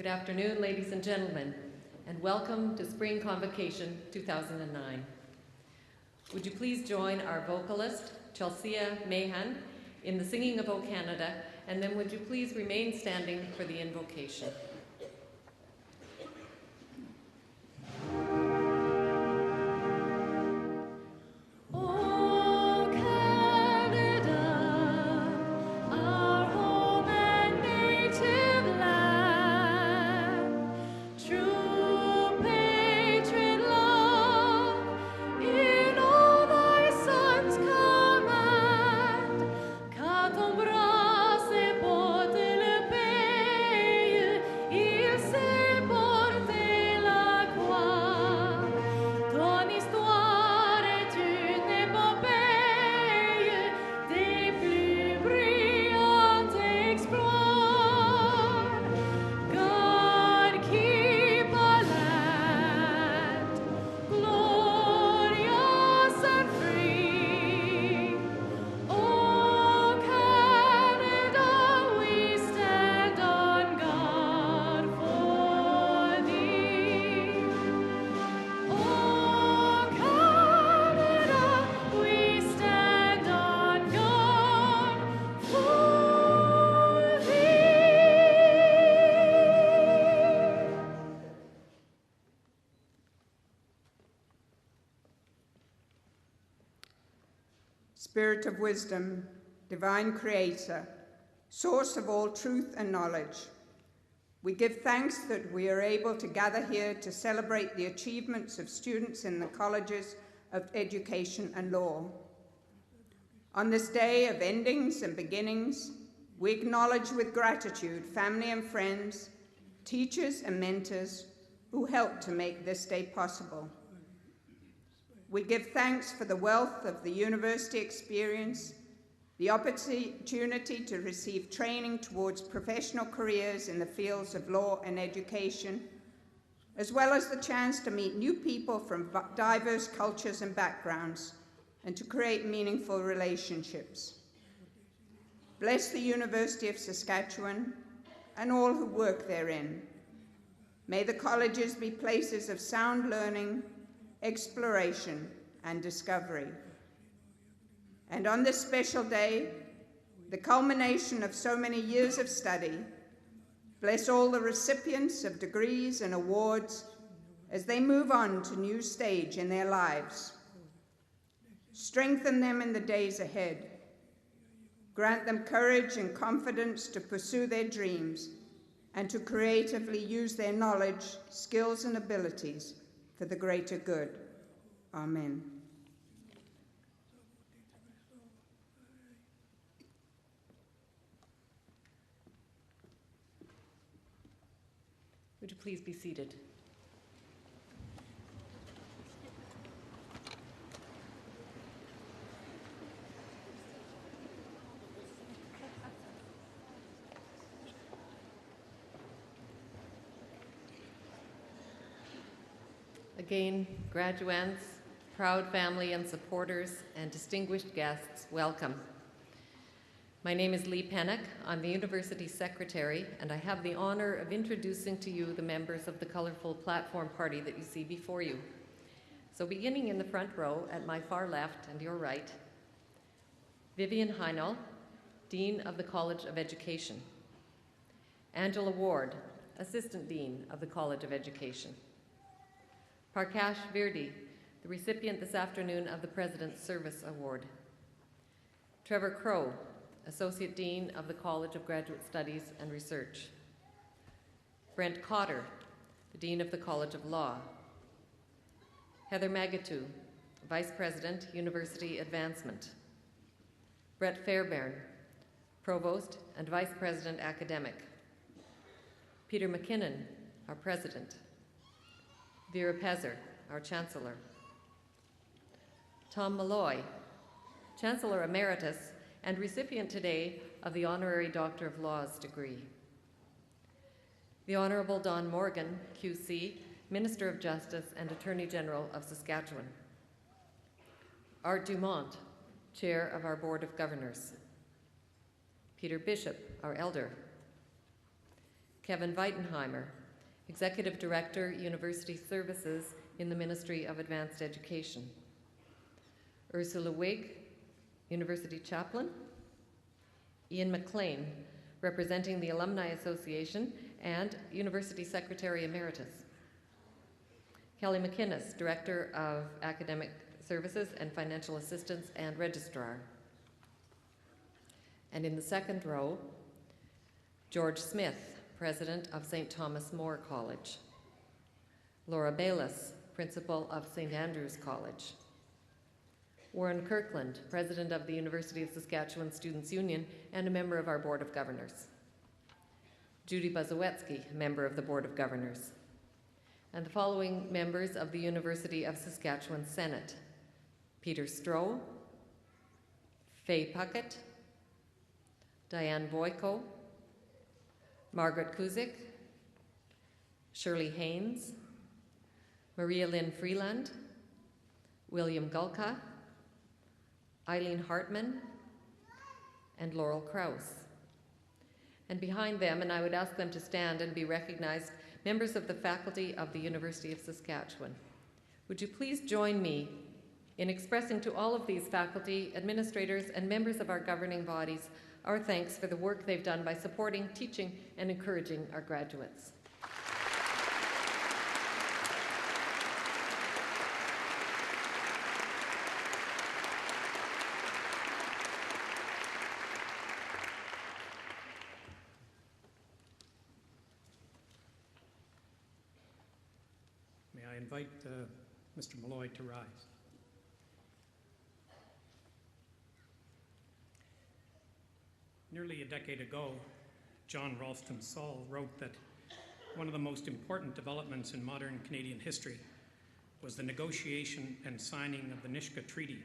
Good afternoon, ladies and gentlemen, and welcome to Spring Convocation 2009. Would you please join our vocalist, Chelsea Mahan, in the singing of O Canada, and then would you please remain standing for the invocation. Spirit of wisdom, divine creator, source of all truth and knowledge, we give thanks that we are able to gather here to celebrate the achievements of students in the colleges of education and law. On this day of endings and beginnings, we acknowledge with gratitude family and friends, teachers and mentors who helped to make this day possible. We give thanks for the wealth of the university experience, the opportunity to receive training towards professional careers in the fields of law and education, as well as the chance to meet new people from diverse cultures and backgrounds and to create meaningful relationships. Bless the University of Saskatchewan and all who work therein. May the colleges be places of sound learning, exploration, and discovery. And on this special day, the culmination of so many years of study, bless all the recipients of degrees and awards as they move on to a new stage in their lives. Strengthen them in the days ahead. Grant them courage and confidence to pursue their dreams and to creatively use their knowledge, skills, and abilities for the greater good. Amen. Would you please be seated? Again, graduands, proud family and supporters, and distinguished guests, welcome. My name is Lee Pennock. I'm the University Secretary, and I have the honor of introducing to you the members of the colorful platform party that you see before you. So beginning in the front row at my far left and your right, Vivian Heinel, Dean of the College of Education. Angela Ward, Assistant Dean of the College of Education. Parkash Virdi, the recipient this afternoon of the President's Service Award. Trevor Crow, Associate Dean of the College of Graduate Studies and Research. Brent Cotter, the Dean of the College of Law. Heather Magatu, Vice President, University Advancement. Brett Fairbairn, Provost and Vice President Academic. Peter McKinnon, our President. Vera Pezer, our Chancellor. Tom Malloy, Chancellor Emeritus and recipient today of the Honorary Doctor of Laws degree. The Honorable Don Morgan, QC, Minister of Justice and Attorney General of Saskatchewan. Art Dumont, Chair of our Board of Governors. Peter Bishop, our Elder. Kevin Weitenheimer, Executive Director, University Services in the Ministry of Advanced Education. Ursula Wigg, University Chaplain. Ian McLean, representing the Alumni Association and University Secretary Emeritus. Kelly McInnes, Director of Academic Services and Financial Assistance and Registrar. And in the second row, George Smith, President of St. Thomas More College. Laura Bayless, Principal of St. Andrew's College. Warren Kirkland, President of the University of Saskatchewan Students' Union and a member of our Board of Governors. Judy Bazowetsky, member of the Board of Governors. And the following members of the University of Saskatchewan Senate: Peter Stroh, Faye Puckett, Diane Boyko, Margaret Kuzik, Shirley Haynes, Maria Lynn Freeland, William Gulka, Eileen Hartman, and Laurel Krause. And behind them, and I would ask them to stand and be recognized, members of the faculty of the University of Saskatchewan. Would you please join me in expressing to all of these faculty, administrators, and members of our governing bodies our thanks for the work they've done by supporting, teaching, and encouraging our graduates. I invite Mr. Malloy to rise. Nearly a decade ago, John Ralston Saul wrote that one of the most important developments in modern Canadian history was the negotiation and signing of the Nisga'a Treaty.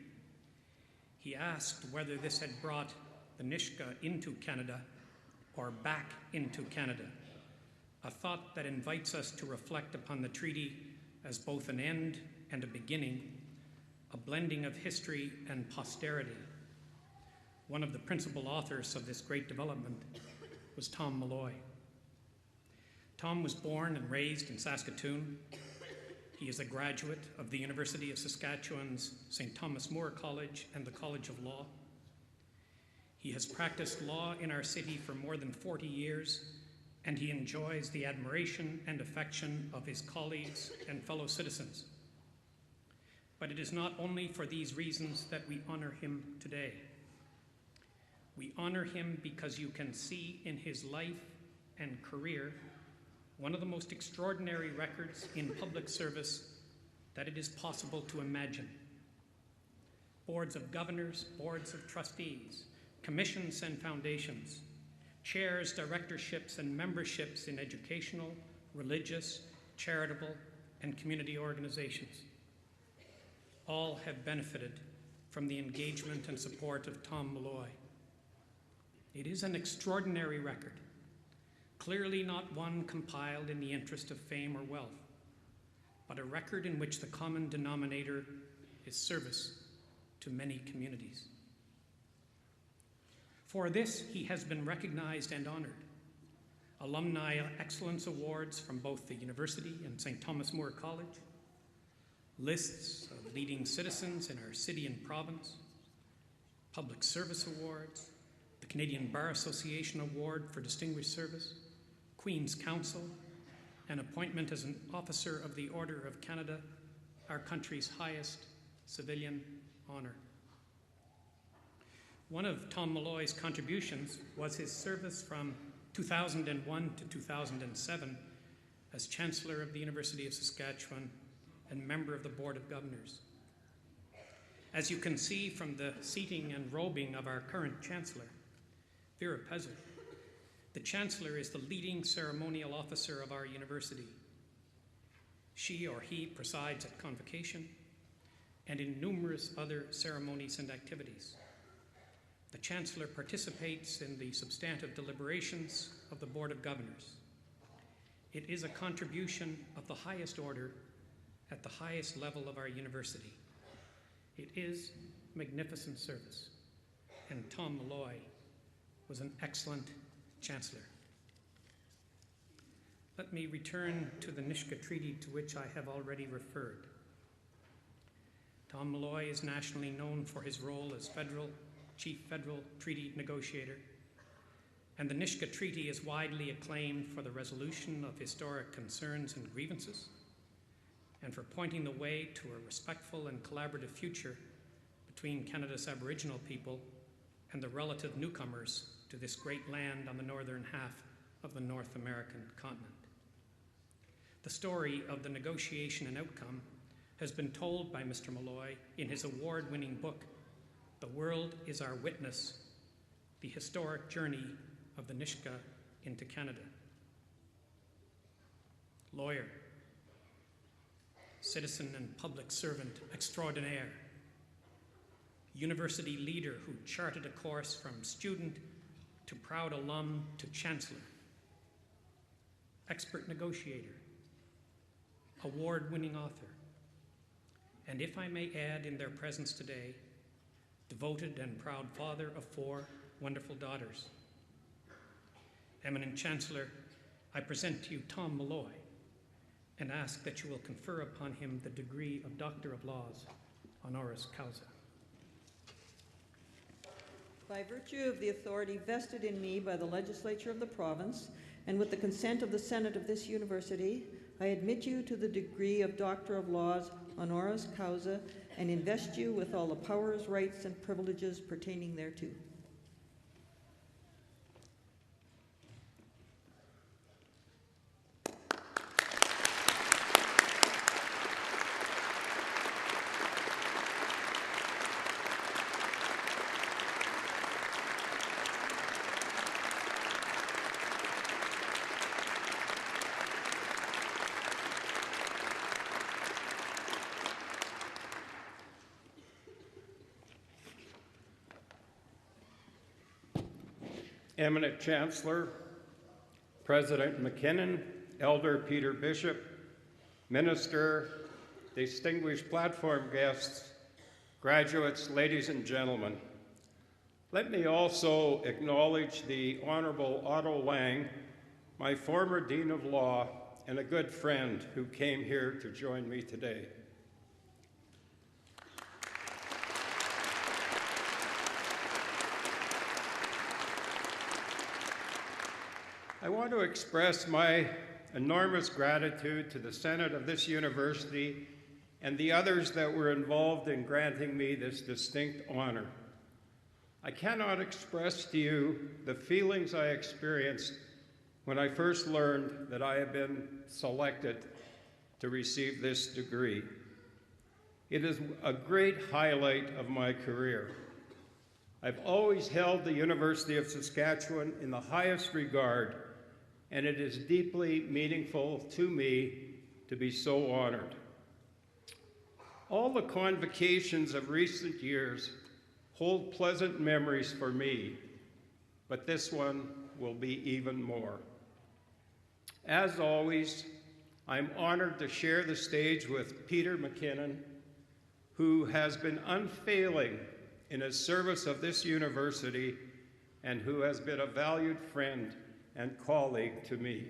He asked whether this had brought the Nisga'a into Canada or back into Canada, a thought that invites us to reflect upon the treaty as both an end and a beginning, a blending of history and posterity. One of the principal authors of this great development was Tom Malloy. Tom was born and raised in Saskatoon. He is a graduate of the University of Saskatchewan's St. Thomas More College and the College of Law. He has practiced law in our city for more than 40 years, and he enjoys the admiration and affection of his colleagues and fellow citizens. But it is not only for these reasons that we honor him today. We honor him because you can see in his life and career one of the most extraordinary records in public service that it is possible to imagine. Boards of governors, boards of trustees, commissions and foundations, chairs, directorships, and memberships in educational, religious, charitable, and community organizations. All have benefited from the engagement and support of Tom Malloy. It is an extraordinary record, clearly not one compiled in the interest of fame or wealth, but a record in which the common denominator is service to many communities. For this, he has been recognized and honored. Alumni Excellence Awards from both the University and St. Thomas More College, lists of leading citizens in our city and province, public service awards, the Canadian Bar Association Award for Distinguished Service, Queen's Counsel, and appointment as an Officer of the Order of Canada, our country's highest civilian honor. One of Tom Malloy's contributions was his service from 2001 to 2007 as Chancellor of the University of Saskatchewan and member of the Board of Governors. As you can see from the seating and robing of our current Chancellor, Vera Pezer, the Chancellor is the leading ceremonial officer of our university. She or he presides at Convocation and in numerous other ceremonies and activities. The Chancellor participates in the substantive deliberations of the Board of Governors. It is a contribution of the highest order at the highest level of our university. It is magnificent service, and Tom Malloy was an excellent Chancellor. let me return to the Nisga'a Treaty to which I have already referred. Tom Malloy is nationally known for his role as Chief Federal Treaty Negotiator, and the Nisga'a Treaty is widely acclaimed for the resolution of historic concerns and grievances, and for pointing the way to a respectful and collaborative future between Canada's Aboriginal people and the relative newcomers to this great land on the northern half of the North American continent. The story of the negotiation and outcome has been told by Mr. Malloy in his award-winning book, The World is Our Witness, The Historic Journey of the Nisga'a into Canada. Lawyer, citizen and public servant extraordinaire, university leader who charted a course from student to proud alum to chancellor, expert negotiator, award-winning author, and if I may add in their presence today, devoted and proud father of 4 wonderful daughters. Eminent Chancellor, I present to you Tom Malloy and ask that you will confer upon him the degree of Doctor of Laws, honoris causa. By virtue of the authority vested in me by the legislature of the province, and with the consent of the Senate of this university, I admit you to the degree of Doctor of Laws, honoris causa, and invest you with all the powers, rights, and privileges pertaining thereto. Eminent Chancellor, President McKinnon, Elder Peter Bishop, Minister, distinguished platform guests, graduates, ladies and gentlemen. Let me also acknowledge the Honorable Otto Lang, my former Dean of Law and a good friend who came here to join me today. I want to express my enormous gratitude to the Senate of this university and the others that were involved in granting me this distinct honor. I cannot express to you the feelings I experienced when I first learned that I had been selected to receive this degree. It is a great highlight of my career. I've always held the University of Saskatchewan in the highest regard, and it is deeply meaningful to me to be so honored. All the convocations of recent years hold pleasant memories for me, but this one will be even more. As always, I'm honored to share the stage with Peter McKinnon, who has been unfailing in his service of this university and who has been a valued friend and colleague to me.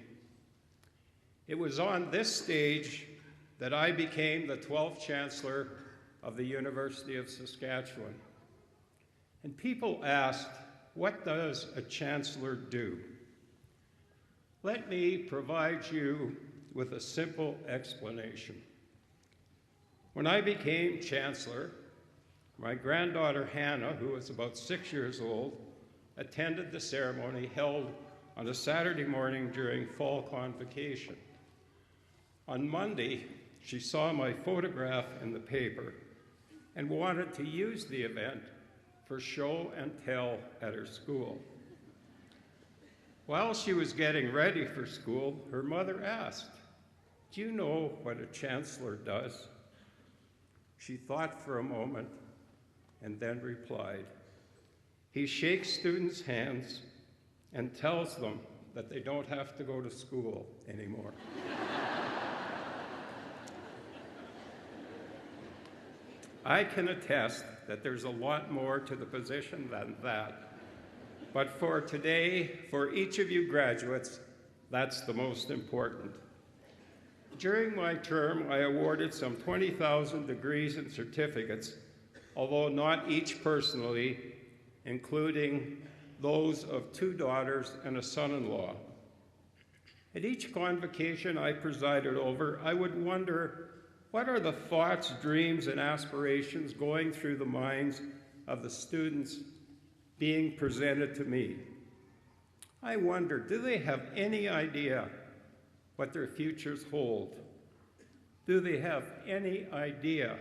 It was on this stage that I became the 12th Chancellor of the University of Saskatchewan. And people asked, what does a Chancellor do? Let me provide you with a simple explanation. When I became Chancellor, my granddaughter Hannah, who was about 6 years old, attended the ceremony held on a Saturday morning during fall convocation. On Monday, she saw my photograph in the paper and wanted to use the event for show and tell at her school. While she was getting ready for school, her mother asked, "Do you know what a chancellor does?" She thought for a moment and then replied, "He shakes students' hands and tells them that they don't have to go to school anymore." I can attest that there's a lot more to the position than that. But for today, for each of you graduates, That's the most important. During my term, I awarded some 20,000 degrees and certificates, although not each personally, including those of 2 daughters and a son-in-law. At each convocation I presided over, I would wonder, what are the thoughts, dreams, and aspirations going through the minds of the students being presented to me? I wonder, do they have any idea what their futures hold? Do they have any idea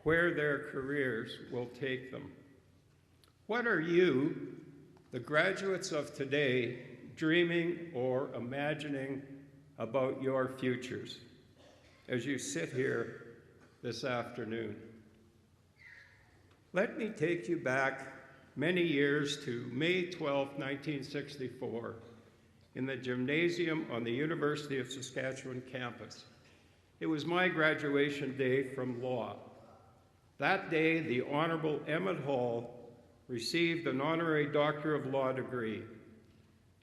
where their careers will take them? What are you, the graduates of today, dreaming or imagining about your futures as you sit here this afternoon? Let me take you back many years to May 12, 1964, in the gymnasium on the University of Saskatchewan campus. It was my graduation day from law. That day, the Honorable Emmett Hall received an honorary Doctor of Law degree.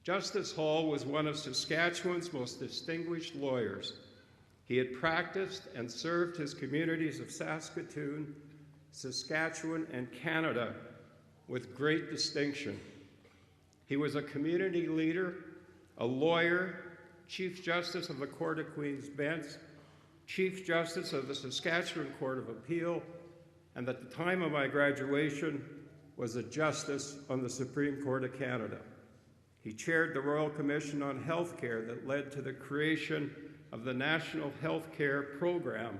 Justice Hall was one of Saskatchewan's most distinguished lawyers. He had practiced and served his communities of Saskatoon, Saskatchewan, and Canada with great distinction. He was a community leader, a lawyer, Chief Justice of the Court of Queen's Bench, Chief Justice of the Saskatchewan Court of Appeal, and at the time of my graduation was a justice on the Supreme Court of Canada. He chaired the Royal Commission on Healthcare that led to the creation of the National Healthcare Program,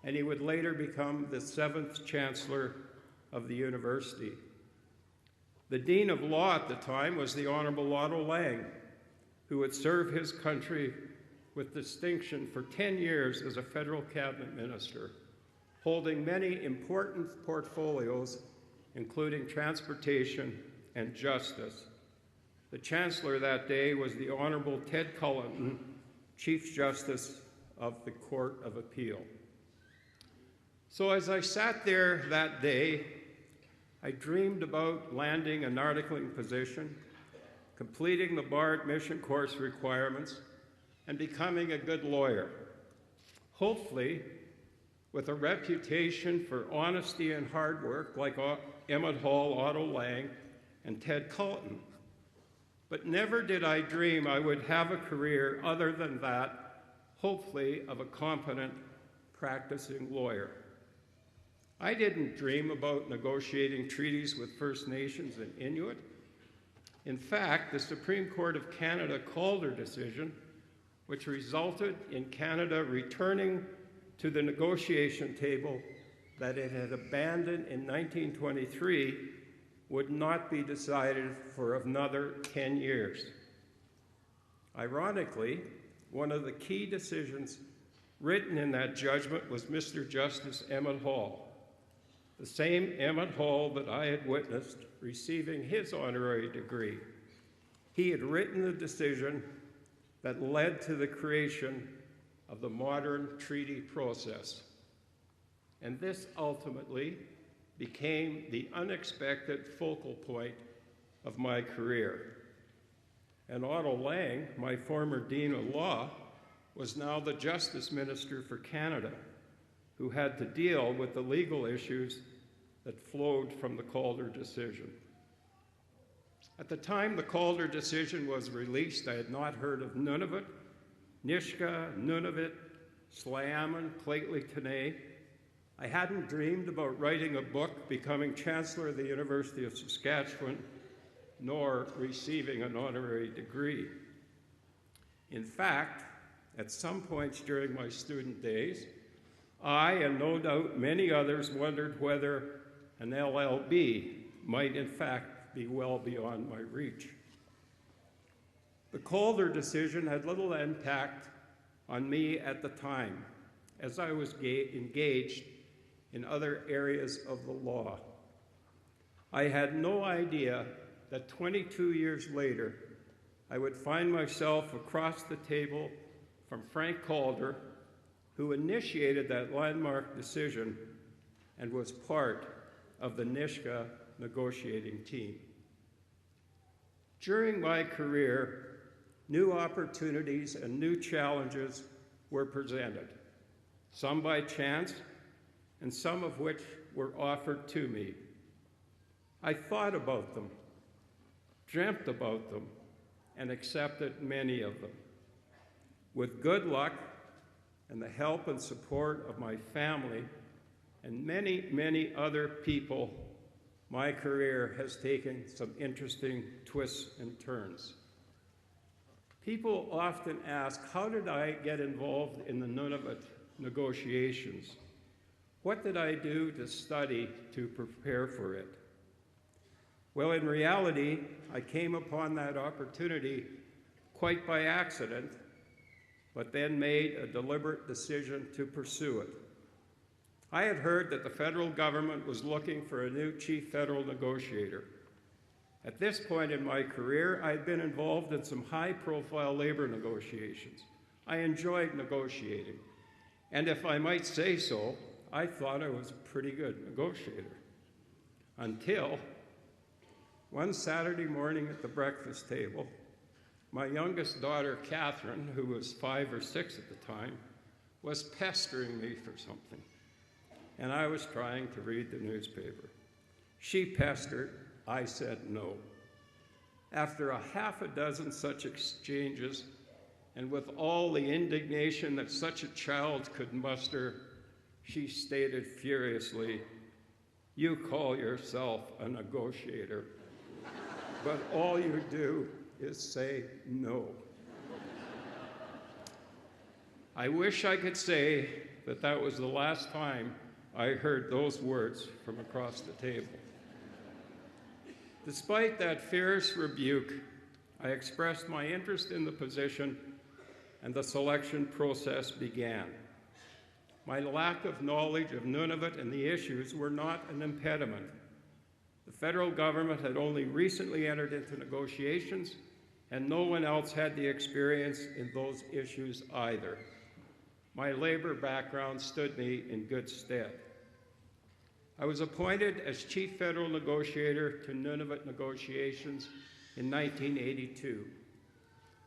and he would later become the 7th Chancellor of the university. The Dean of Law at the time was the Honorable Otto Lang, who would serve his country with distinction for 10 years as a federal cabinet minister, holding many important portfolios, including transportation and justice. The Chancellor that day was the Honorable Ted Cullenton, Chief Justice of the Court of Appeal. So as I sat there that day, I dreamed about landing an articling position, completing the bar admission course requirements, and becoming a good lawyer, hopefully with a reputation for honesty and hard work like Emmett Hall, Otto Lang, and Ted Cullenton. But never did I dream I would have a career other than that, hopefully, of a competent practicing lawyer. I didn't dream about negotiating treaties with First Nations and Inuit. In fact, the Supreme Court of Canada Calder decision, which resulted in Canada returning to the negotiation table that it had abandoned in 1923, would not be decided for another 10 years. Ironically, one of the key decisions written in that judgment was Mr. Justice Emmett Hall, the same Emmett Hall that I had witnessed receiving his honorary degree. He had written the decision that led to the creation of the modern treaty process. And this ultimately became the unexpected focal point of my career. And Otto Lang, my former Dean of Law, was now the Justice Minister for Canada, who had to deal with the legal issues that flowed from the Calder decision. At the time the Calder decision was released, I had not heard of Nunavut, Nisga'a, Nunavut, Sliammon, Clately Tene. I hadn't dreamed about writing a book, becoming Chancellor of the University of Saskatchewan, nor receiving an honorary degree. In fact, at some points during my student days, I, and no doubt many others, wondered whether an LLB might in fact be well beyond my reach. The Calder decision had little impact on me at the time, as I was engaged in other areas of the law. I had no idea that 22 years later, I would find myself across the table from Frank Calder, who initiated that landmark decision and was part of the Nisga'a negotiating team. During my career, new opportunities and new challenges were presented, some by chance, and some of which were offered to me. I thought about them, dreamt about them, and accepted many of them. With good luck and the help and support of my family and many, many other people, my career has taken some interesting twists and turns. People often ask, how did I get involved in the Nunavut negotiations? What did I do to study to prepare for it? Well, in reality, I came upon that opportunity quite by accident, but then made a deliberate decision to pursue it. I had heard that the federal government was looking for a new chief federal negotiator. At this point in my career, I had been involved in some high-profile labor negotiations. I enjoyed negotiating, and if I might say so, I thought I was a pretty good negotiator. Until one Saturday morning at the breakfast table, my youngest daughter, Catherine, who was 5 or 6 at the time, was pestering me for something, and I was trying to read the newspaper. She pestered, I said no. After a half a dozen such exchanges, and with all the indignation that such a child could muster, she stated furiously, "You call yourself a negotiator, but all you do is say no." I wish I could say that that was the last time I heard those words from across the table. Despite that fierce rebuke, I expressed my interest in the position, and the selection process began. My lack of knowledge of Nunavut and the issues were not an impediment. The federal government had only recently entered into negotiations, and no one else had the experience in those issues either. My labor background stood me in good stead. I was appointed as Chief Federal Negotiator to Nunavut negotiations in 1982.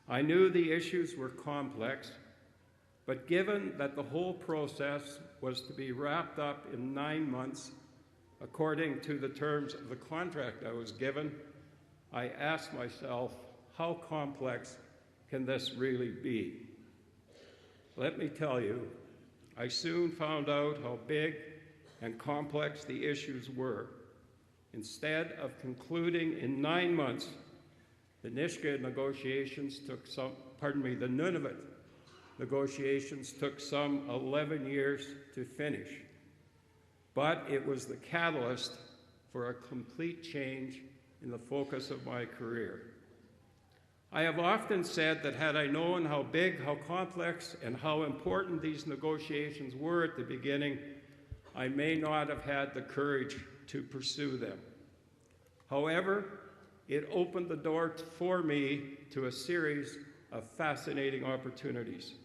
I knew the issues were complex, but given that the whole process was to be wrapped up in 9 months, according to the terms of the contract I was given, I asked myself, how complex can this really be? Let me tell you, I soon found out how big and complex the issues were. Instead of concluding in 9 months, the Nunavut negotiations took some 11 years to finish. But it was the catalyst for a complete change in the focus of my career. I have often said that had I known how big, how complex, and how important these negotiations were at the beginning, I may not have had the courage to pursue them. However, it opened the door for me to a series of fascinating opportunities.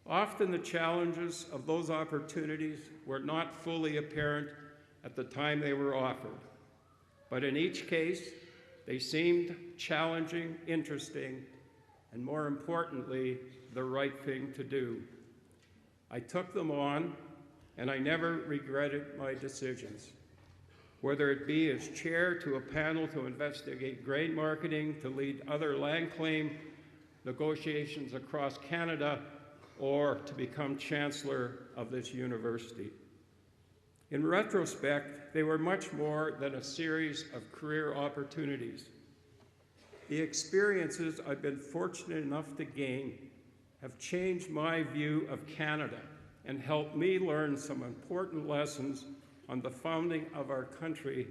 Often the challenges of those opportunities were not fully apparent at the time they were offered, but in each case, they seemed challenging, interesting, and more importantly, the right thing to do. I took them on, and I never regretted my decisions. Whether it be as chair to a panel to investigate grain marketing, to lead other land claim negotiations across Canada, or to become chancellor of this university. In retrospect, they were much more than a series of career opportunities. The experiences I've been fortunate enough to gain have changed my view of Canada and helped me learn some important lessons on the founding of our country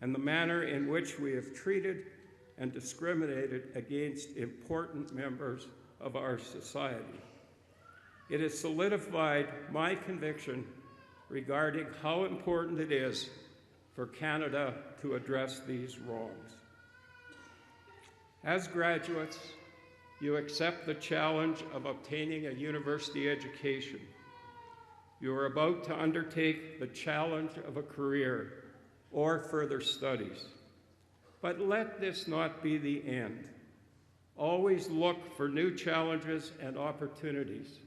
and the manner in which we have treated and discriminated against important members of our society. It has solidified my conviction regarding how important it is for Canada to address these wrongs. As graduates, you accept the challenge of obtaining a university education. You are about to undertake the challenge of a career or further studies. But let this not be the end. Always look for new challenges and opportunities.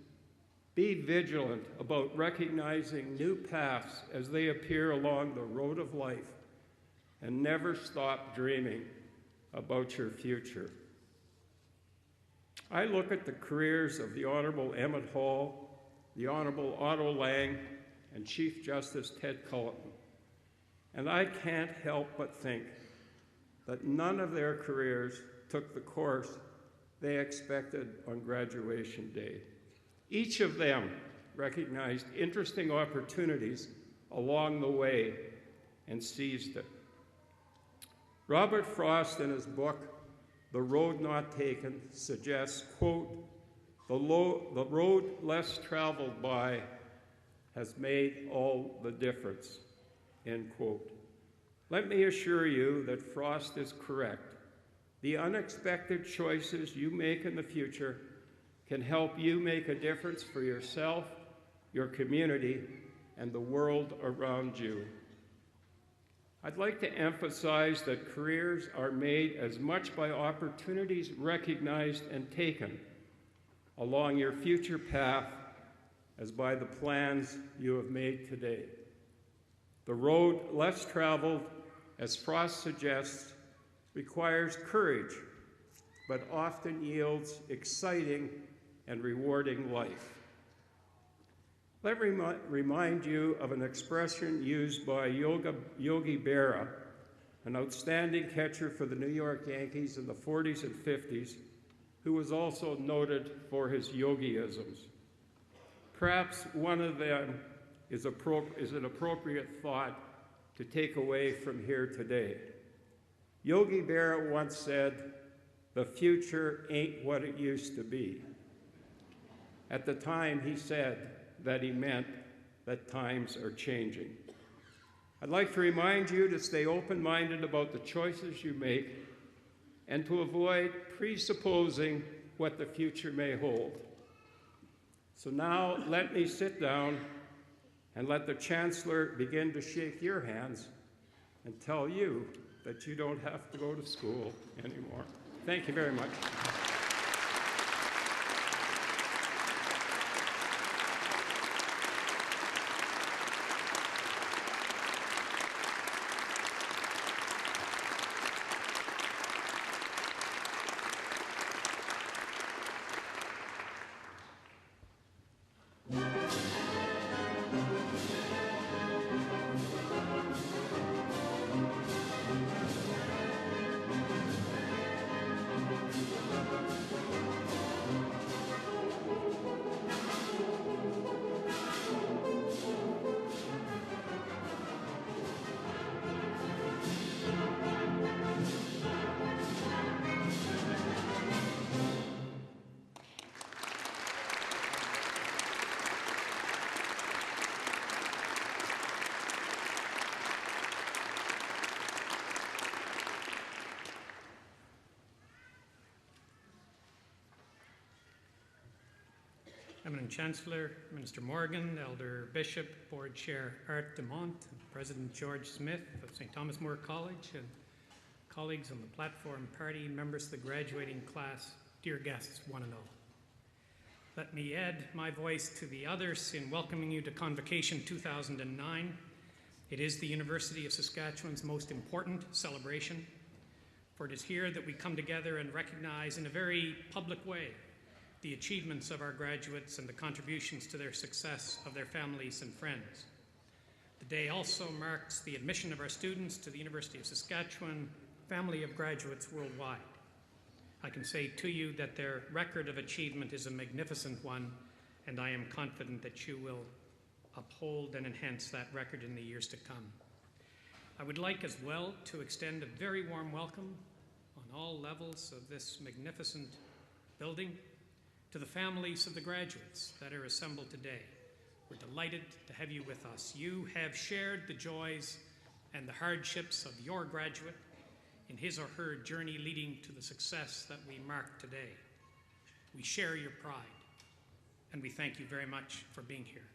Be vigilant about recognizing new paths as they appear along the road of life, and never stop dreaming about your future. I look at the careers of the Honorable Emmett Hall, the Honorable Otto Lang, and Chief Justice Ted Culleton, and I can't help but think that none of their careers took the course they expected on graduation day. Each of them recognized interesting opportunities along the way and seized it. Robert Frost, in his book, The Road Not Taken, suggests, quote, the road less traveled by has made all the difference, end quote. Let me assure you that Frost is correct. The unexpected choices you make in the future can help you make a difference for yourself, your community, and the world around you. I'd like to emphasize that careers are made as much by opportunities recognized and taken along your future path as by the plans you have made today. The road less traveled, as Frost suggests, requires courage, but often yields exciting and rewarding life. Let me remind you of an expression used by Yogi Berra, an outstanding catcher for the New York Yankees in the 40s and 50s, who was also noted for his yogiisms. Perhaps one of them is an appropriate thought to take away from here today. Yogi Berra once said, "The future ain't what it used to be." At the time, he said that he meant that times are changing. I'd like to remind you to stay open-minded about the choices you make and to avoid presupposing what the future may hold. So now let me sit down and let the Chancellor begin to shake your hands and tell you that you don't have to go to school anymore. Thank you very much. Eminent Chancellor, Minister Morgan, Elder Bishop, Board Chair Art Demont, and President George Smith of St. Thomas More College, and colleagues on the platform, party, members of the graduating class, dear guests, one and all. Let me add my voice to the others in welcoming you to Convocation 2009. It is the University of Saskatchewan's most important celebration, for it is here that we come together and recognize in a very public way the achievements of our graduates and the contributions to their success of their families and friends. The day also marks the admission of our students to the University of Saskatchewan family of graduates worldwide. I can say to you that their record of achievement is a magnificent one, and I am confident that you will uphold and enhance that record in the years to come. I would like as well to extend a very warm welcome on all levels of this magnificent building to the families of the graduates that are assembled today. We're delighted to have you with us. You have shared the joys and the hardships of your graduate in his or her journey leading to the success that we mark today. We share your pride, and we thank you very much for being here.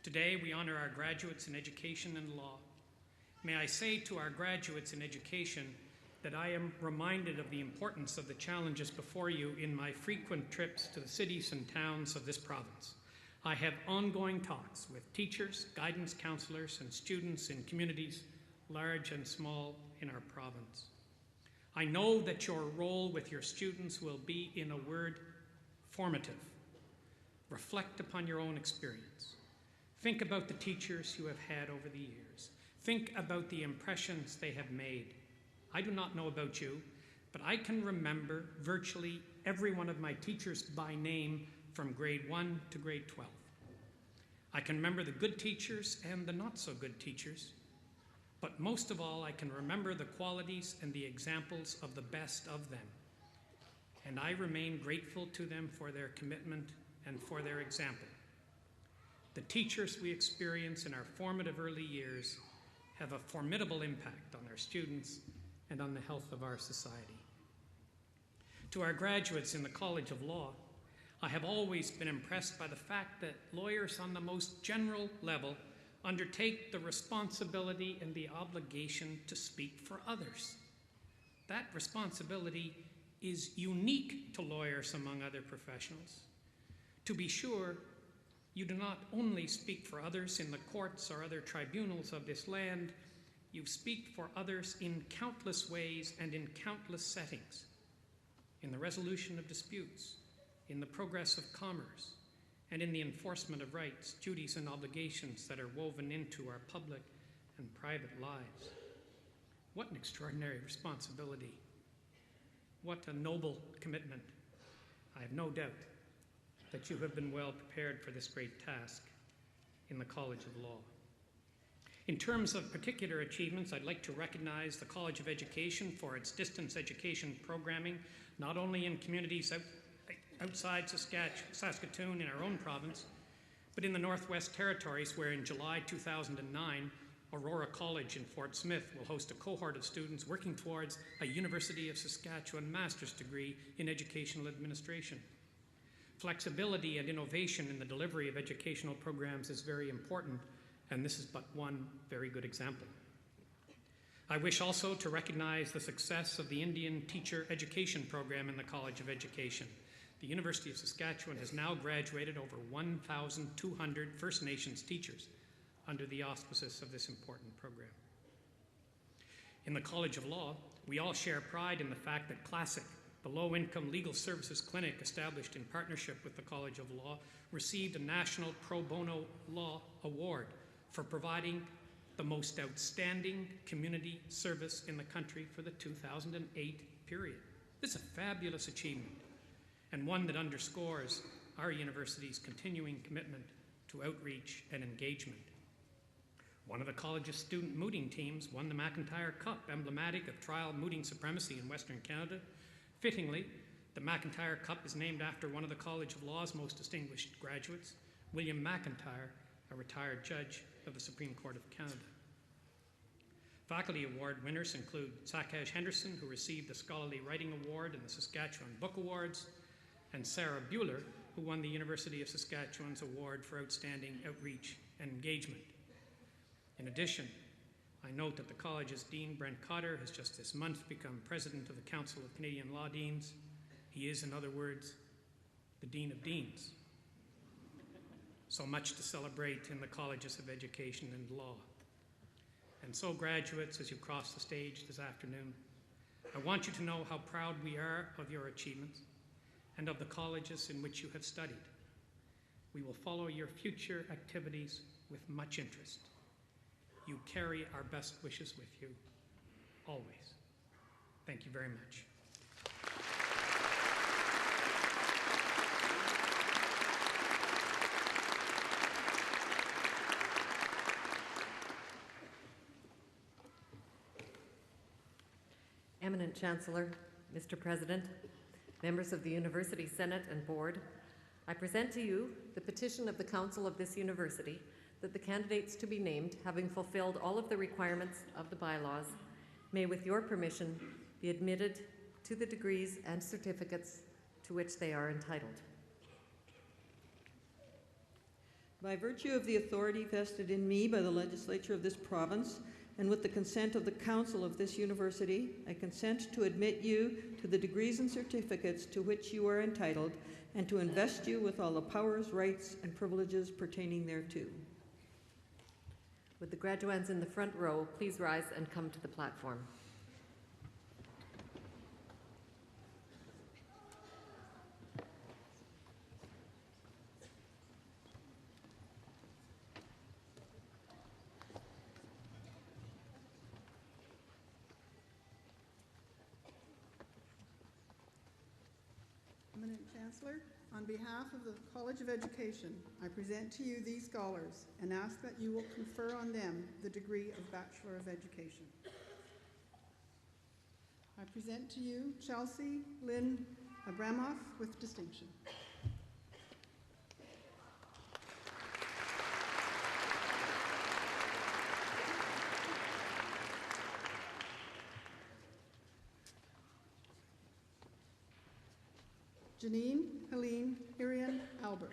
Today, we honor our graduates in education and law. May I say to our graduates in education that I am reminded of the importance of the challenges before you in my frequent trips to the cities and towns of this province. I have ongoing talks with teachers, guidance counselors, and students in communities, large and small, in our province. I know that your role with your students will be, in a word, formative. Reflect upon your own experience. Think about the teachers you have had over the years. Think about the impressions they have made. I do not know about you, but I can remember virtually every one of my teachers by name from grade 1 to grade 12. I can remember the good teachers and the not so good teachers, but most of all, I can remember the qualities and the examples of the best of them. And I remain grateful to them for their commitment and for their example. The teachers we experience in our formative early years have a formidable impact on our students and on the health of our society. To our graduates in the College of Law, I have always been impressed by the fact that lawyers on the most general level undertake the responsibility and the obligation to speak for others. That responsibility is unique to lawyers among other professionals. To be sure, you do not only speak for others in the courts or other tribunals of this land, you speak for others in countless ways and in countless settings, in the resolution of disputes, in the progress of commerce, and in the enforcement of rights, duties, and obligations that are woven into our public and private lives. What an extraordinary responsibility. What a noble commitment. I have no doubt that you have been well prepared for this great task in the College of Law. In terms of particular achievements, I'd like to recognize the College of Education for its distance education programming, not only in communities outside Saskatoon in our own province, but in the Northwest Territories, where in July 2009, Aurora College in Fort Smith will host a cohort of students working towards a University of Saskatchewan master's degree in educational administration. Flexibility and innovation in the delivery of educational programs is very important, and this is but one very good example. I wish also to recognize the success of the Indian Teacher Education Program in the College of Education. The University of Saskatchewan has now graduated over 1,200 First Nations teachers under the auspices of this important program. In the College of Law, we all share pride in the fact that Classic, the low-income legal services clinic established in partnership with the College of Law, received a National Pro Bono Law Award for providing the most outstanding community service in the country for the 2008 period. This is a fabulous achievement, and one that underscores our university's continuing commitment to outreach and engagement. One of the college's student mooting teams won the McIntyre Cup, emblematic of trial mooting supremacy in Western Canada. Fittingly, the McIntyre Cup is named after one of the College of Law's most distinguished graduates, William McIntyre, a retired judge of the Supreme Court of Canada. Faculty award winners include Sakash Henderson, who received the Scholarly Writing Award and the Saskatchewan Book Awards, and Sarah Buehler, who won the University of Saskatchewan's Award for Outstanding Outreach and Engagement. In addition, I note that the college's Dean, Brent Cotter, has just this month become President of the Council of Canadian Law Deans. He is, in other words, the Dean of Deans. So much to celebrate in the colleges of education and law. And so, graduates, as you cross the stage this afternoon, I want you to know how proud we are of your achievements and of the colleges in which you have studied. We will follow your future activities with much interest. You carry our best wishes with you, always. Thank you very much. Eminent Chancellor, Mr. President, members of the University Senate and Board, I present to you the petition of the Council of this University that the candidates to be named, having fulfilled all of the requirements of the bylaws, may, with your permission, be admitted to the degrees and certificates to which they are entitled. By virtue of the authority vested in me by the legislature of this province, and with the consent of the Council of this university, I consent to admit you to the degrees and certificates to which you are entitled, and to invest you with all the powers, rights, and privileges pertaining thereto. Would the graduands in the front row please rise and come to the platform? Eminent Chancellor, on behalf of the College of Education, I present to you these scholars and ask that you will confer on them the degree of Bachelor of Education. I present to you Chelsea Lynn Abramoff with distinction. Janine Helene Irian Albert.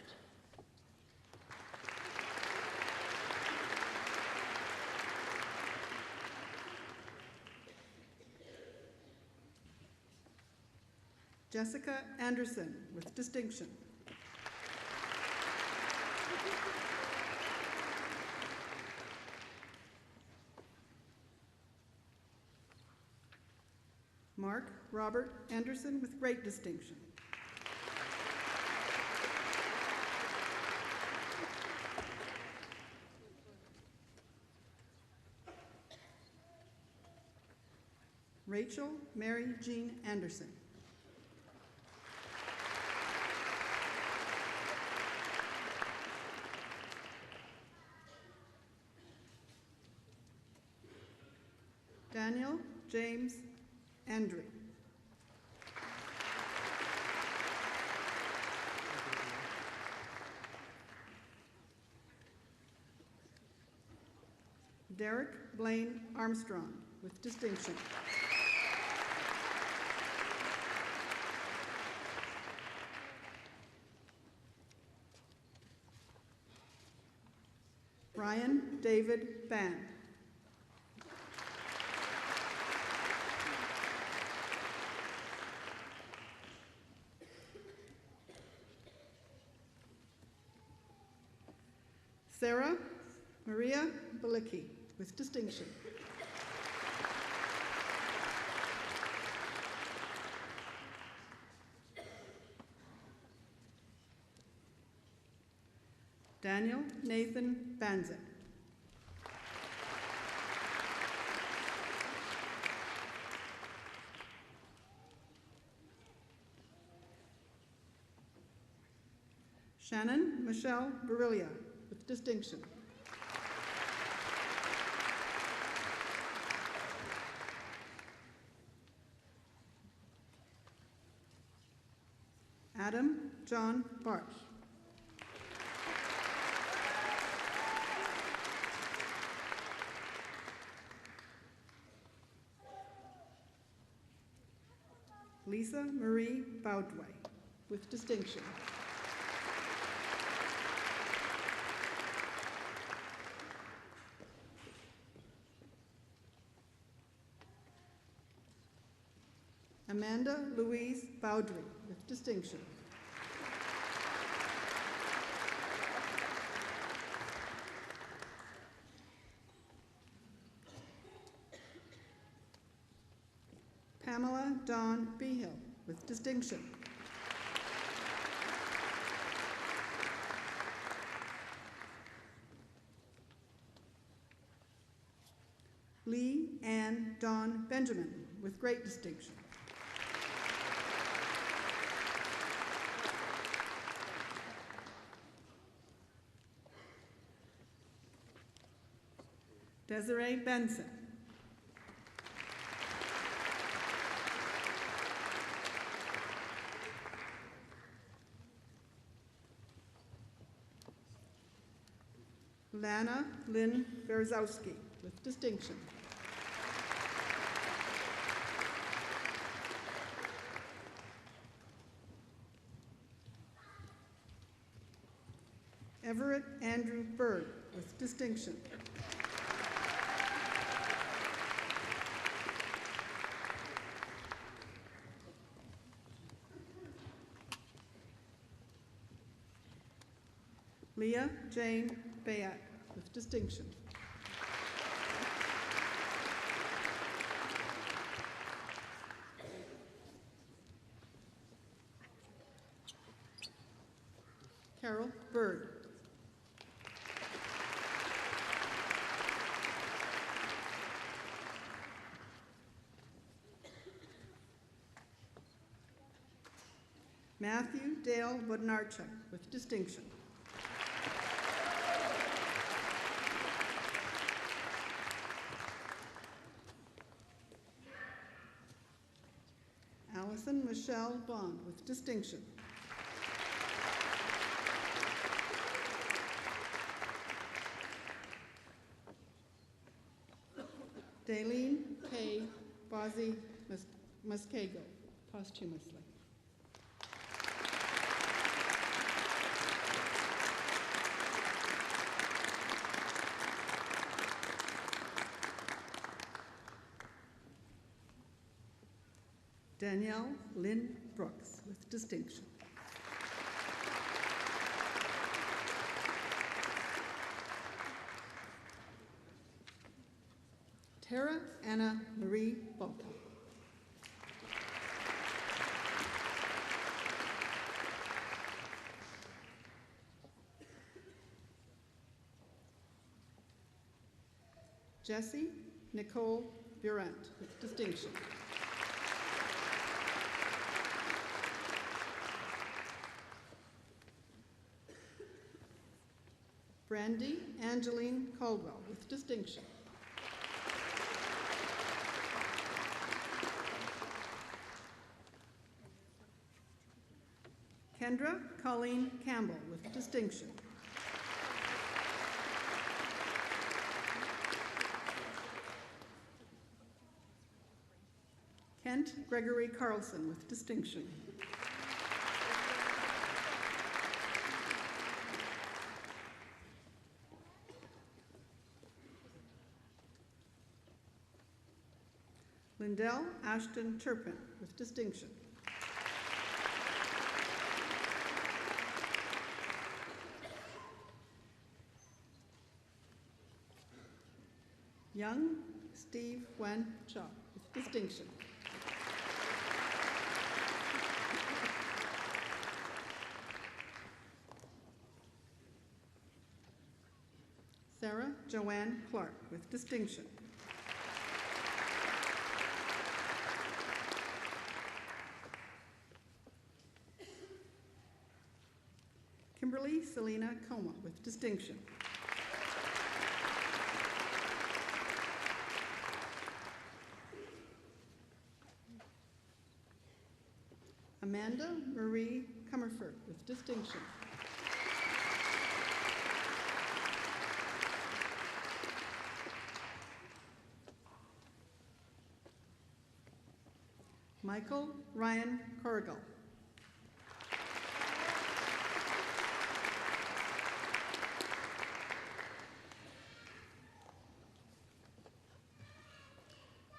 Jessica Anderson with distinction. Mark Robert Anderson with great distinction. Rachel Mary Jean Anderson. Daniel James Andrew. Derek Blaine Armstrong with distinction. Brian David Band. Sarah Maria Balicki with distinction. Daniel Nathan Banzak. Shannon Michelle Barillia with distinction. Adam John Barch. Lisa Marie Boudway with distinction. Amanda Louise Bowdry with distinction. Pamela Dawn Behill with distinction. Lee Ann Dawn Benjamin with great distinction. Desiree Benson. Lana Lynn Berzowski with distinction. Everett Andrew Bird with distinction. Leah Jane Bayat with distinction. Carol Bird. Matthew Dale Bodnarchuk with distinction. Allison Michelle Bond with distinction. Daleen K. Bozzi Muskego, posthumously. Danielle Lynn Brooks with distinction. Tara Anna Marie Bota. Jessie Nicole Burant with distinction. Brandy Angeline Caldwell with distinction. Kendra Colleen Campbell with distinction. Kent Gregory Carlson with distinction. Lindell Ashton Turpin with distinction. Young Steve Wen Cha with distinction. Sarah Joanne Clark with distinction. Kimberly Selena Coma with distinction. Amanda Marie Comerford with distinction. Michael Ryan Corrigal.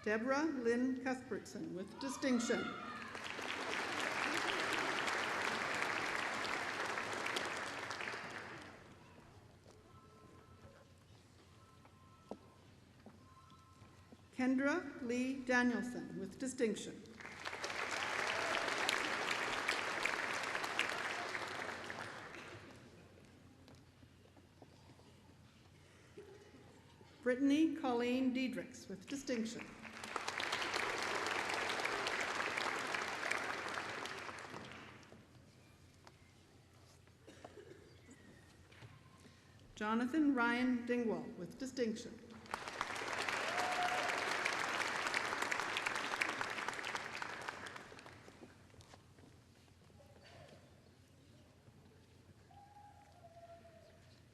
Deborah Lynn Cuthbertson with distinction. Kendra Lee Danielson with distinction. Brittany Colleen Diedrichs with distinction. Jonathan Ryan Dingwall with distinction.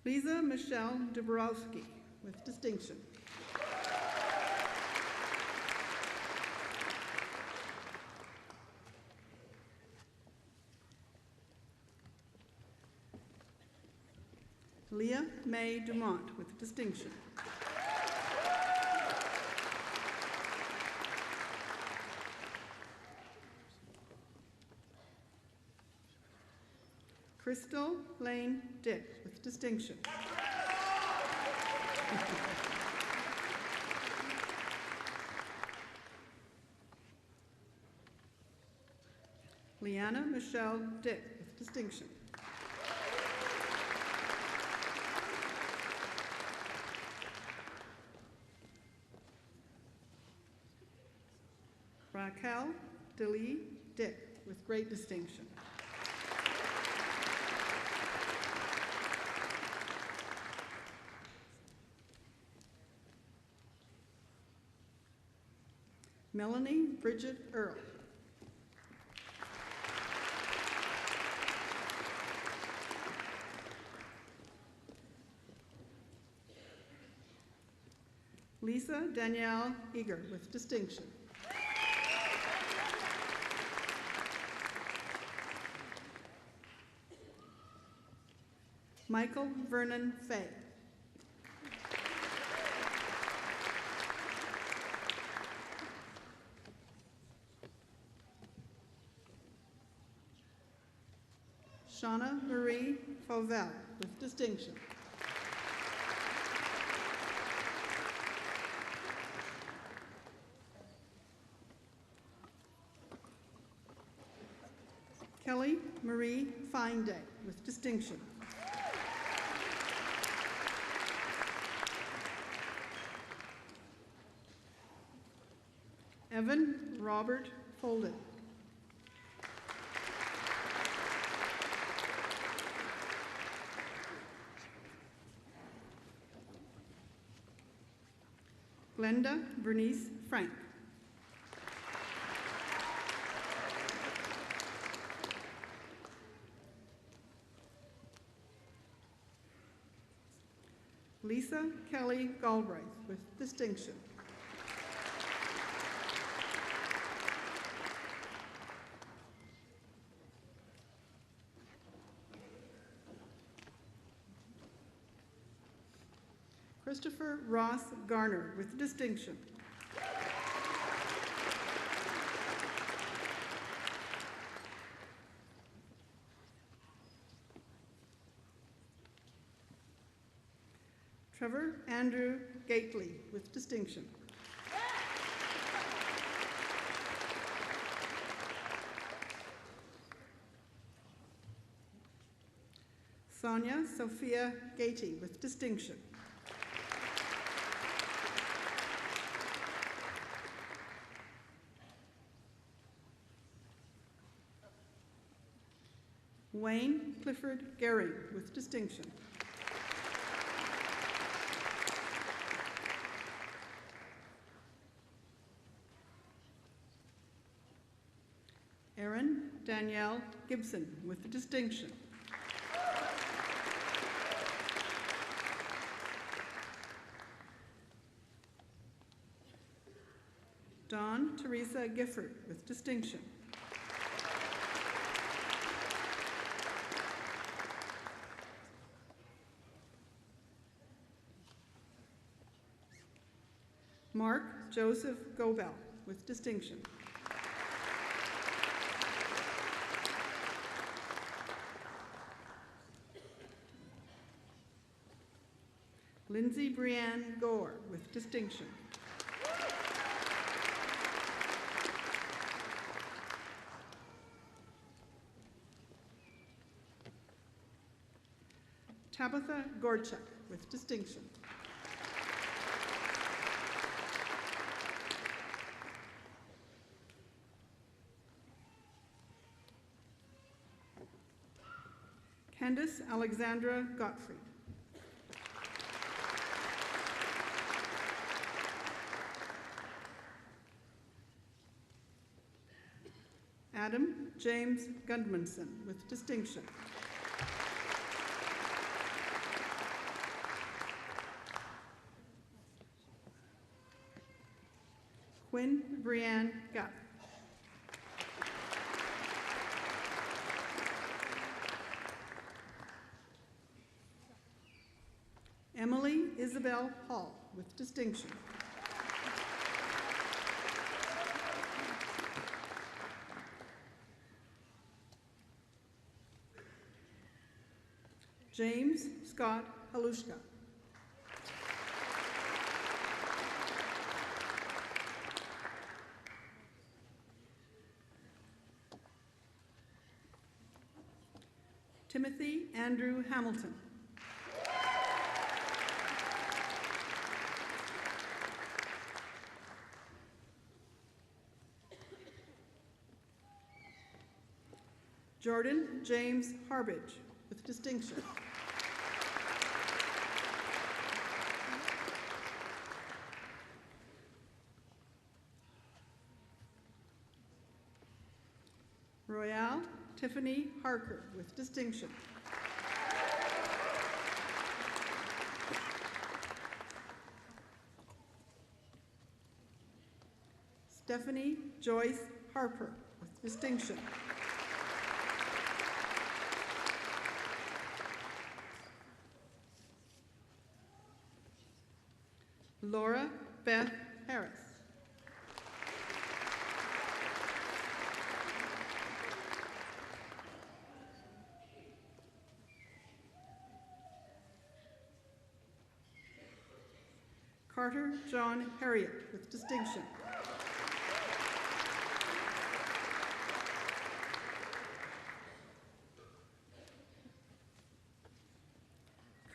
Lisa Michelle Dabrowski with distinction. Leah May Dumont with distinction. Crystal Lane Dick with distinction. Leanna Michelle Dick with distinction. Raquel DeLee Dick with great distinction. Melanie Bridget Earl. Lisa Danielle Eager with distinction. Michael Vernon Fay. Shauna Marie Fauvel with distinction. Kelly Marie Fineday with distinction. Evan Robert Folden. Glenda Bernice Frank. Lisa Kelly Galbraith with distinction. Christopher Ross Garner with distinction. Trevor Andrew Gately with distinction. Sonia Sophia Gatey with distinction. Wayne Clifford Gehring with distinction. Erin Danielle Gibson with distinction. Dawn Teresa Gifford with distinction. Mark Joseph Gobel with distinction. Lindsay Brianne Gore with distinction. Tabitha Gorchak with distinction. Candace Alexandra Gottfried. Adam James Gudmundson with distinction. Quinn Brianne Gutt. Emily Isabel Hall with distinction. James Scott Halushka. Timothy Andrew Hamilton. Jordan James Harbidge, with distinction. Royale Tiffany Harker, with distinction. Stephanie Joyce Harper, with distinction. Laura Beth Harris. Carter John Harriet, with distinction.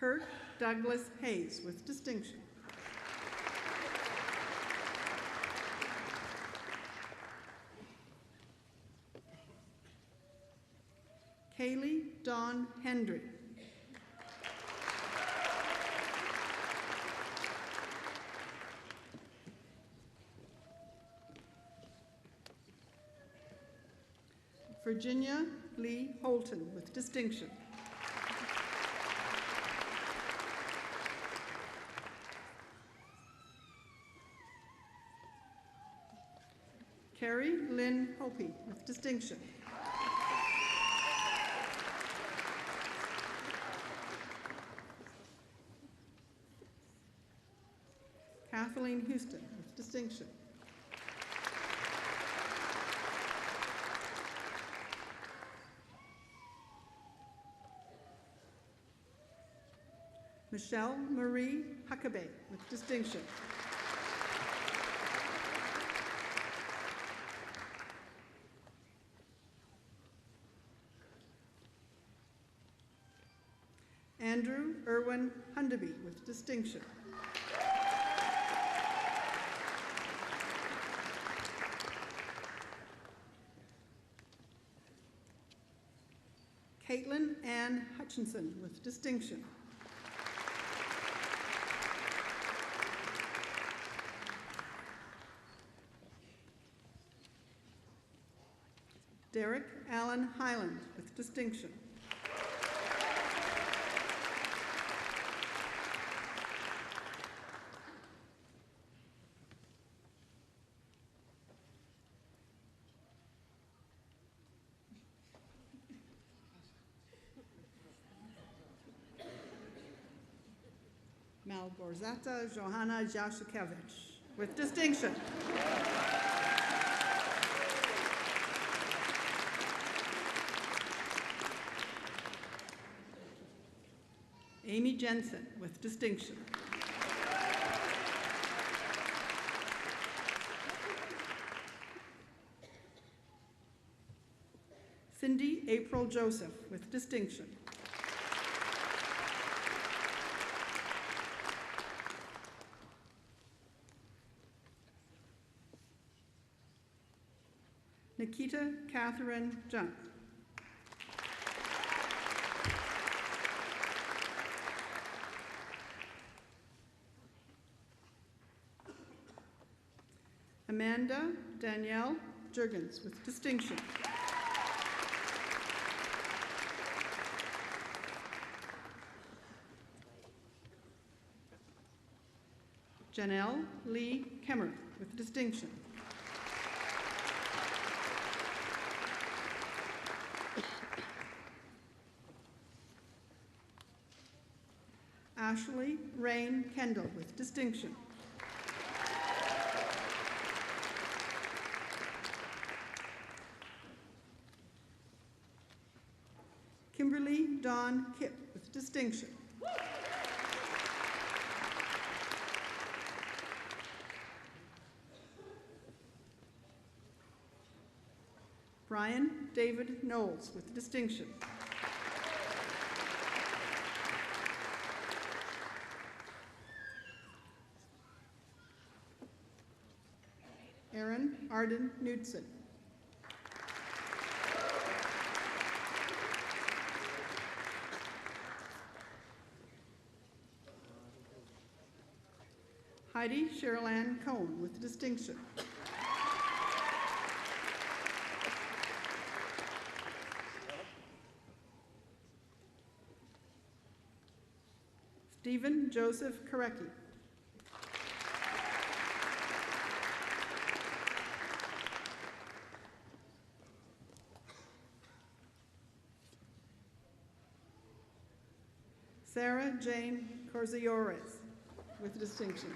Kurt Douglas Hayes, with distinction. Kaylee Dawn Hendry. Virginia Lee Holton, with distinction. Carrie Lynn Hopi, with distinction. Kathleen Houston, with distinction. Michelle Marie Huckabee, with distinction. Andrew Irwin Hundaby, with distinction. Caitlin Ann Hutchinson, with distinction. Derek Allen Highland, with distinction. Malgorzata Johanna Jaszkiewicz, with distinction. Amy Jensen, with distinction. Cindy April Joseph, with distinction. Nikita Catherine Junk. Amanda Danielle Jurgens, with distinction. Janelle Lee Kemmer, with distinction. Ashley Rain Kendall, with distinction. Kimberly Dawn Kipp, with distinction. Brian David Knowles with distinction. Aaron Arden Knudsen. Heidi Cheryl-Ann Cohn with distinction. Stephen Joseph Korecki. Sarah Jane Corziores with distinction.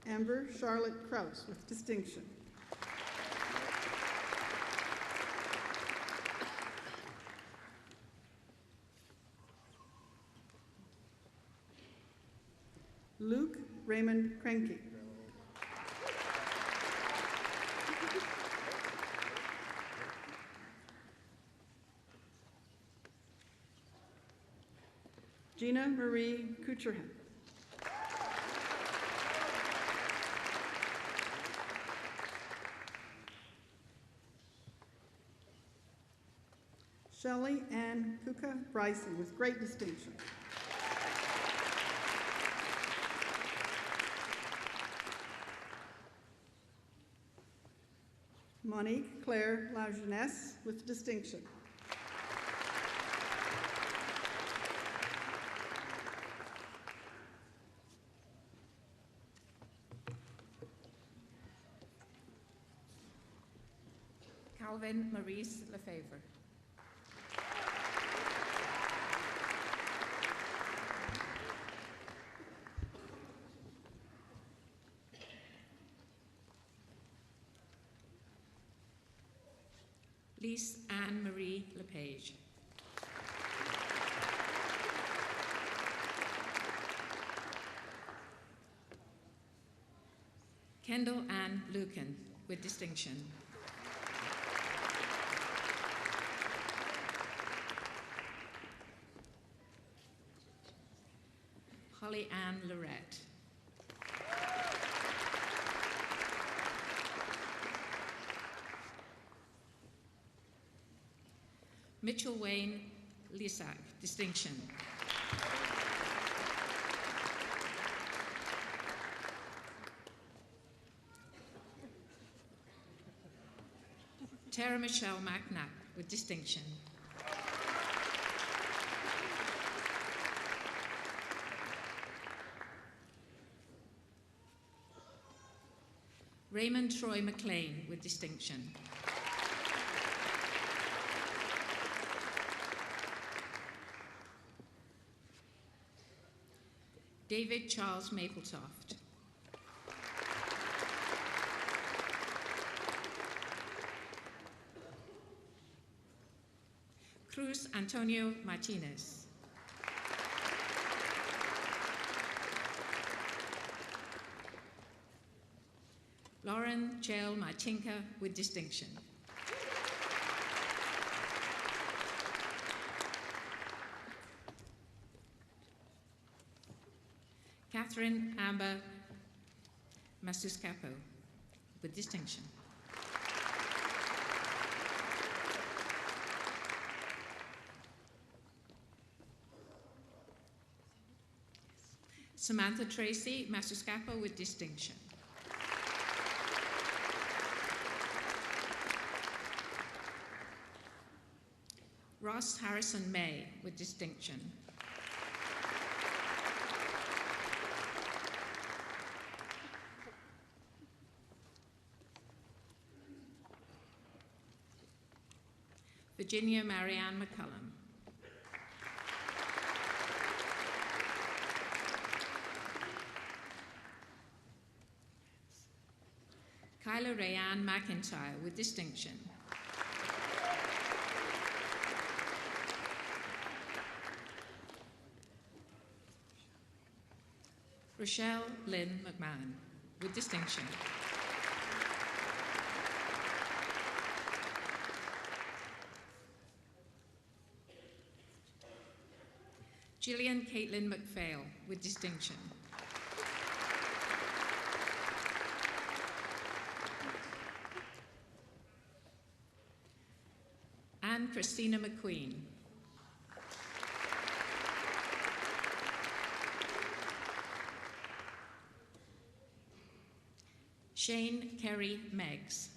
Amber Charlotte Kraus with distinction. Luke Raymond Krenke. Gina Marie Kucherhan. Shelley Ann Kuka Bryson with great distinction. Monique Claire Lajeunesse with distinction. Calvin Maurice Lefevre. Lise Anne-Marie Lepage. Kendall Ann Lucan with distinction. Holly Ann Lorette. Mitchell Wayne Lisak, distinction. Tara Michelle McNabb with distinction. Raymond Troy McLean with distinction. David Charles Mapletoft. Cruz Antonio Martinez. Lauren Jael Martinka with distinction. Catherine Amber Masuscapo with distinction. Samantha Tracy Masuscapo with distinction. Ross Harrison May with distinction. Virginia Marianne McCullum. Kylie Carla Rayanne McIntyre with distinction. Rochelle Lynn McMahon with distinction. Gillian Caitlin McPhail with distinction. Anne Christina McQueen. Shane Kerry Meggs.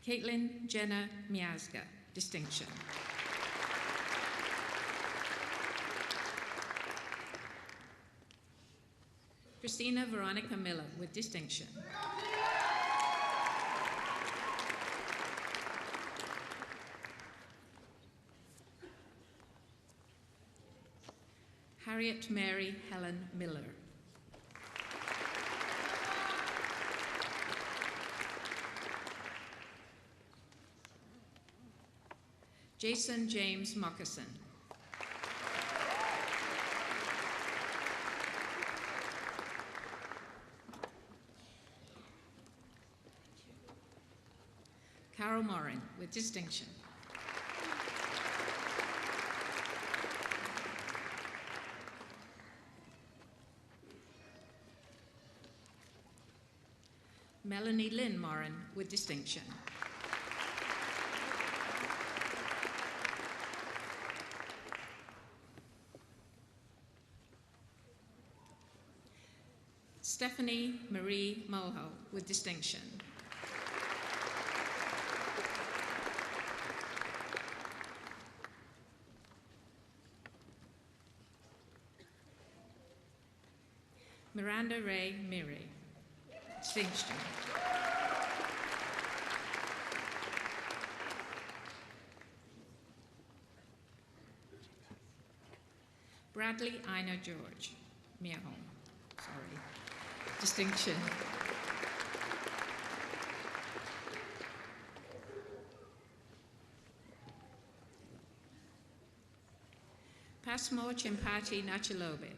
Caitlin Jenna Miazga, distinction. Christina Veronica Miller with distinction. Harriet Mary Helen Miller. Jason James Moccasin. Carol Morin with distinction. Melanie Lynn Morin with distinction. Stephanie Marie Mulho with distinction. Miranda Ray Miri, distinction. Bradley Ina George, Mia Home, sorry, distinction. Passmore Chimpati Nachilobe.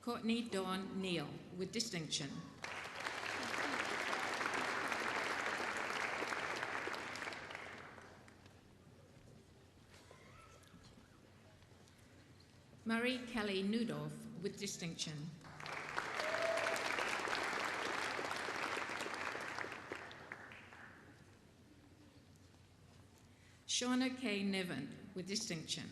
Courtney Dawn Neal with distinction. Murray Kelly Newdorf with distinction. Shauna K. Niven with distinction.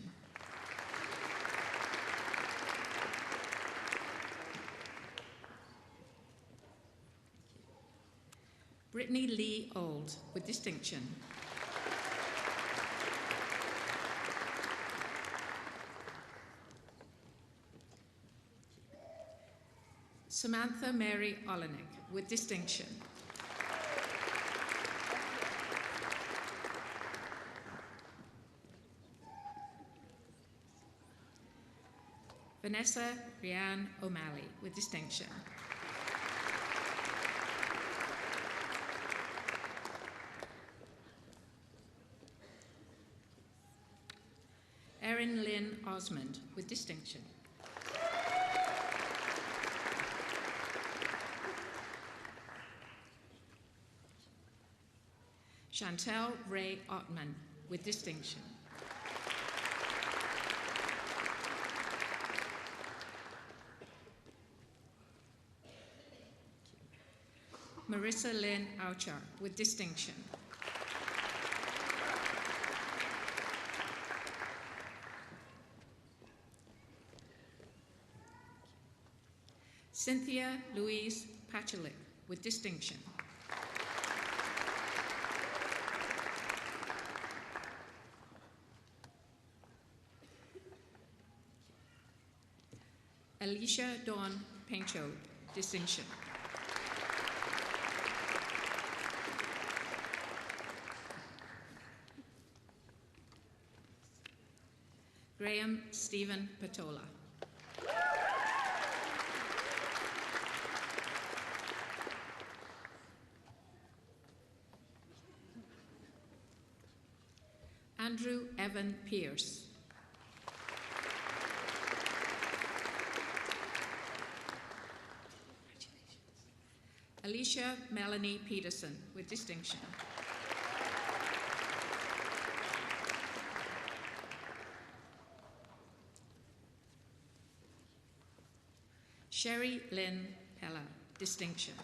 Brittany Lee Old with distinction. Samantha Mary Olenek with distinction. Vanessa Rianne O'Malley with distinction. Erin Lynn Osmond with distinction. Chantel Ray Ottman with distinction. Marissa Lynn Ouchar with distinction. Cynthia Louise Pachulik with distinction. Alicia Dawn Pinchot, distinction. Graham Stephen Patola. Andrew Evan Pierce. Alicia Melanie Peterson, with distinction. Sherry Lynn Pella, distinction.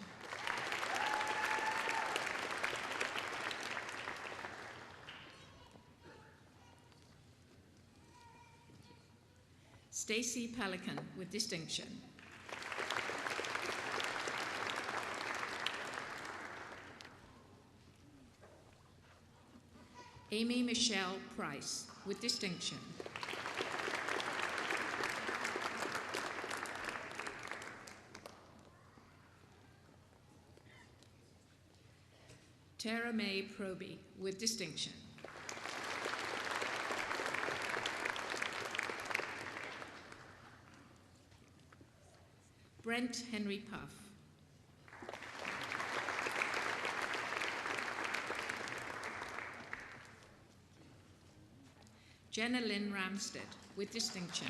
Stacy Pelican, with distinction. Amy Michelle Price, with distinction. Tara May Proby, with distinction. Brent Henry Puff. Jenna Lynn Ramstead, with distinction.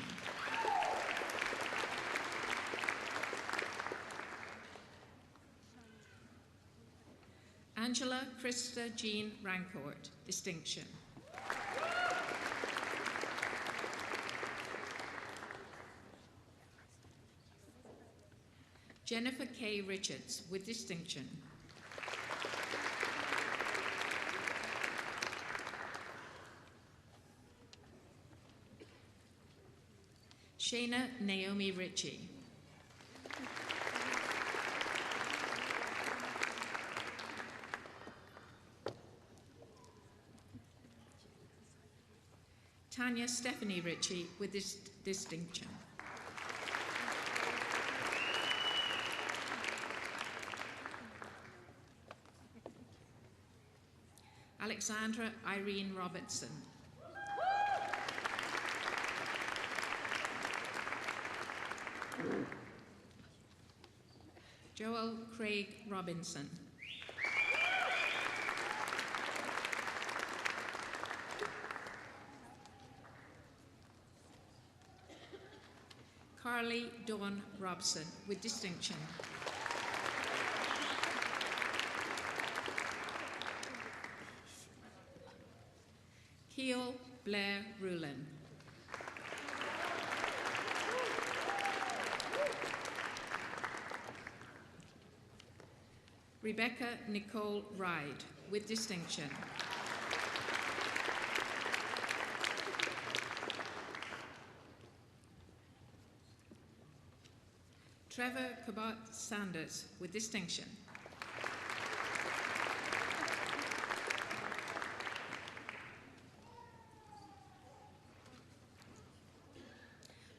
Angela Krista Jean Rancourt, distinction. Jennifer K. Richards, with distinction. Shayna Naomi Ritchie. Tanya Stephanie Ritchie, with distinction. Alexandra Irene Robertson. Joel Craig Robinson. Carly Dawn Robson, with distinction. Keel Blair Rulin. Rebecca Nicole Ride, with distinction. Trevor Cabot Sanders, with distinction.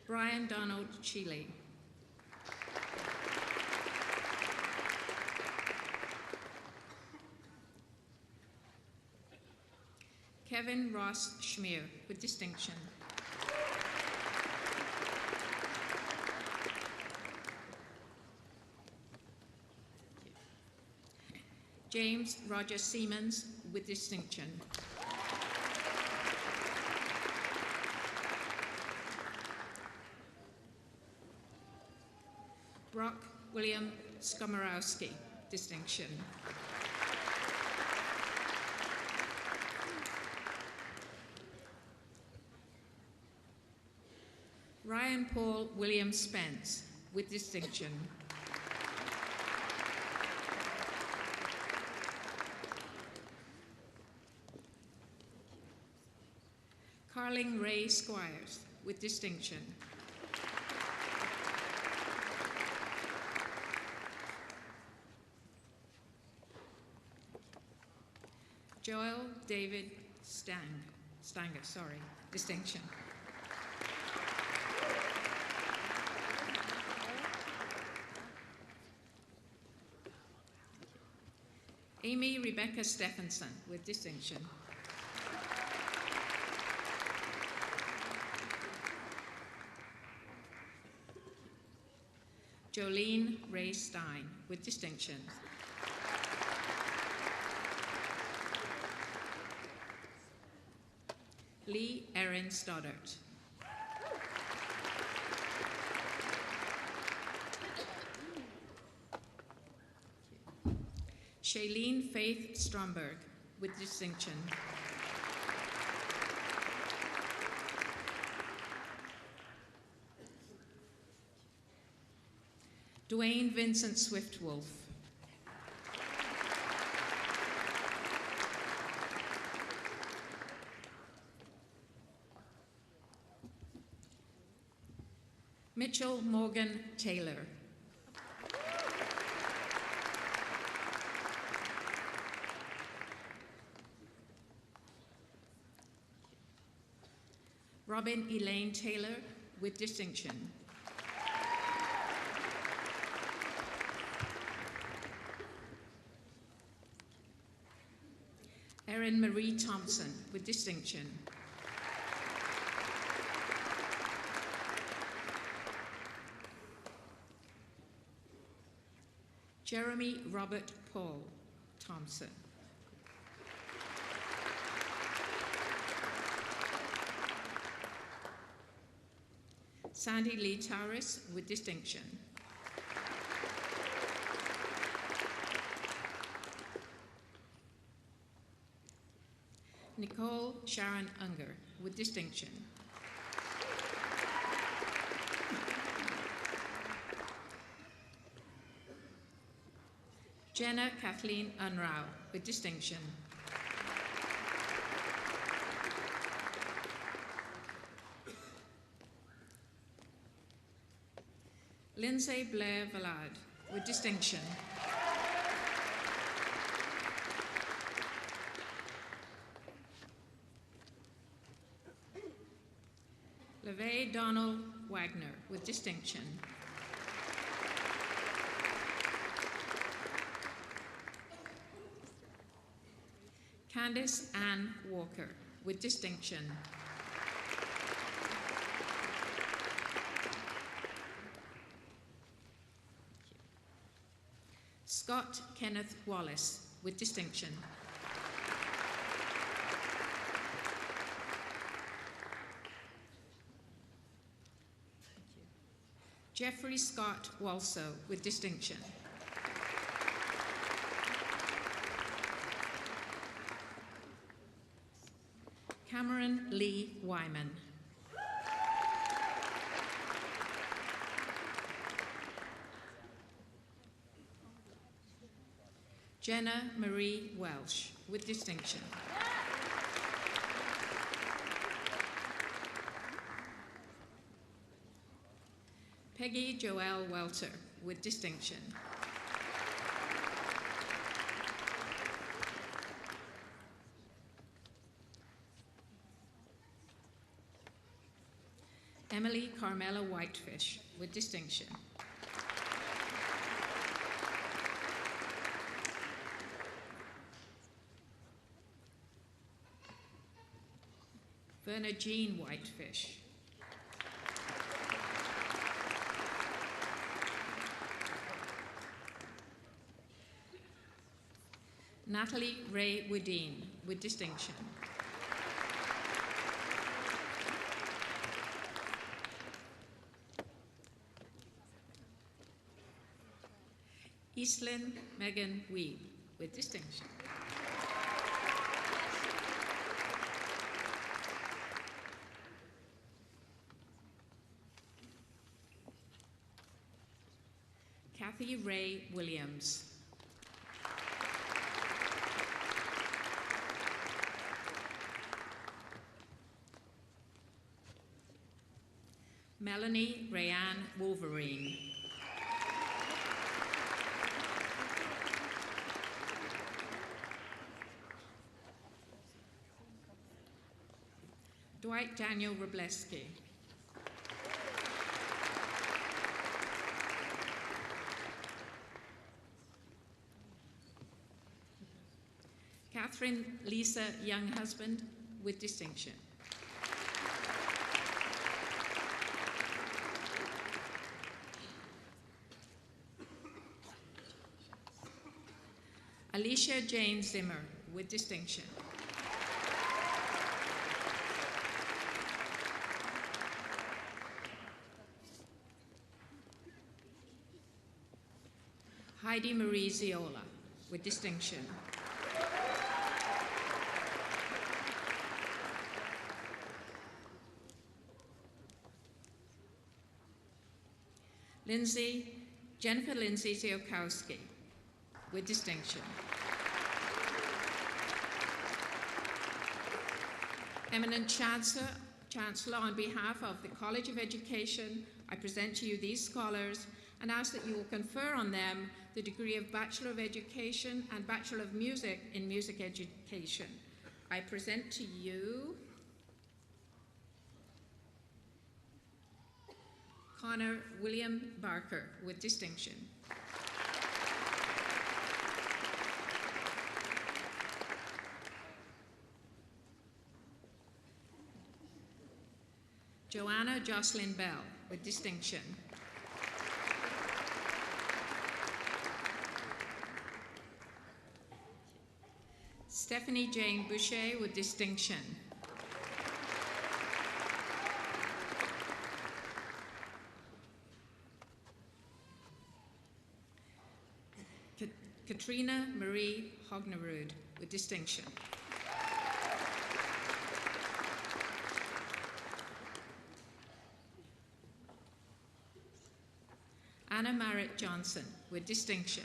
Brian Donald Chile. Kevin Ross Schmier, with distinction. James Roger Siemens, with distinction. Brock William Skomorowski, distinction. Ryan Paul William Spence, with distinction. Carling Ray Squires, with distinction. Joel David Stanger, distinction. Amy Rebecca Stephenson, with distinction. Jolene Ray Stein, with distinction. Lee Erin Stoddart. Shailene Faith Stromberg, with distinction. Dwayne Vincent Swift-Wolf. Mitchell Morgan Taylor. Robin Elaine Taylor, with distinction. Erin Marie Thompson, with distinction. Jeremy Robert Paul Thompson. Sandy Lee Towers, with distinction. Nicole Sharon Unger, with distinction. Jenna Kathleen Unrau, with distinction. Lindsay Blair Vallard, with distinction. LeVay Donald Wagner, with distinction. Candice Ann Walker, with distinction. Scott Kenneth Wallace, with distinction. Jeffrey Scott Walso, with distinction. Cameron Lee Wyman. Jenna Marie Welsh, with distinction. Peggy Joelle Welter, with distinction. Emily Carmela Whitefish, with distinction. Verna Jean Whitefish. Natalie Ray Woodine, with distinction. Eastlyn Megan Weeb, with distinction. Kathy Ray Williams. Melanie Rayanne Wolverine. Dwight Daniel Robleski. Catherine Lisa Younghusband, with distinction. Alicia Jane Zimmer, with distinction. Heidi Marie Ziola, with distinction. Jennifer Lindsay Ziokowski, with distinction. Eminent Chancellor, on behalf of the College of Education, I present to you these scholars and ask that you will confer on them the degree of Bachelor of Education and Bachelor of Music in Music Education. I present to you Connor William Barker, with distinction. Joanna Jocelyn Bell, with distinction. Stephanie Jane Boucher, with distinction. Katrina Marie Hognerud, with distinction. Anna Merritt Johnson, with distinction.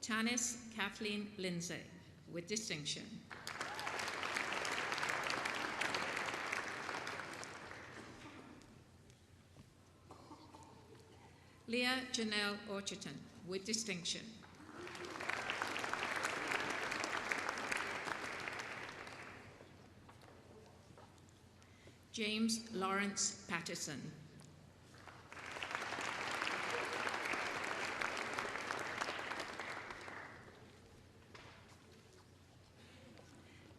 Tanis Kathleen Lindsay, with distinction. Leah Janelle Orcherton, with distinction. James Lawrence Patterson.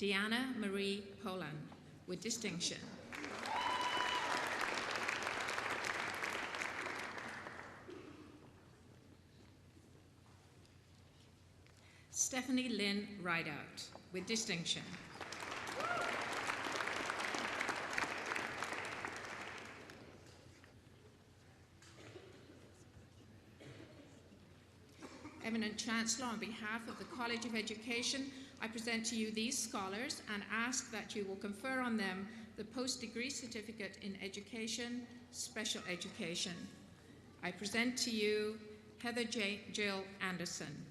Deanna Marie Polan, with distinction. Stephanie Lynn Rideout, with distinction. Eminent Chancellor, on behalf of the College of Education, I present to you these scholars and ask that you will confer on them the post-degree certificate in education, special education. I present to you Heather Jill Anderson.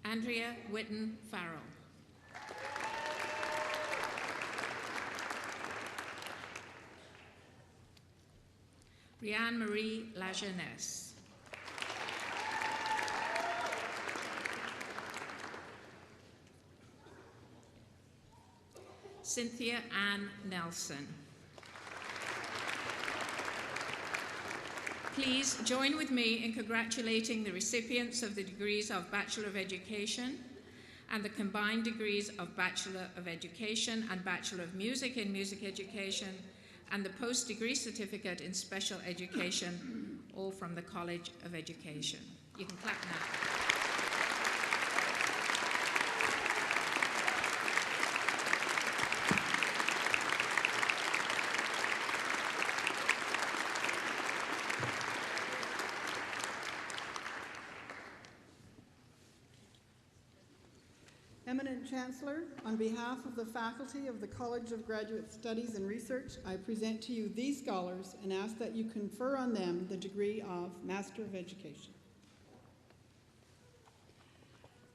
Andrea Witten Farrell. Rianne Marie Lajeunesse. Cynthia Ann Nelson. Please join with me in congratulating the recipients of the degrees of Bachelor of Education and the combined degrees of Bachelor of Education and Bachelor of Music in Music Education and the post-degree certificate in special education, all from the College of Education. You can clap now. Eminent Chancellor, on behalf of the faculty of the College of Graduate Studies and Research, I present to you these scholars and ask that you confer on them the degree of Master of Education.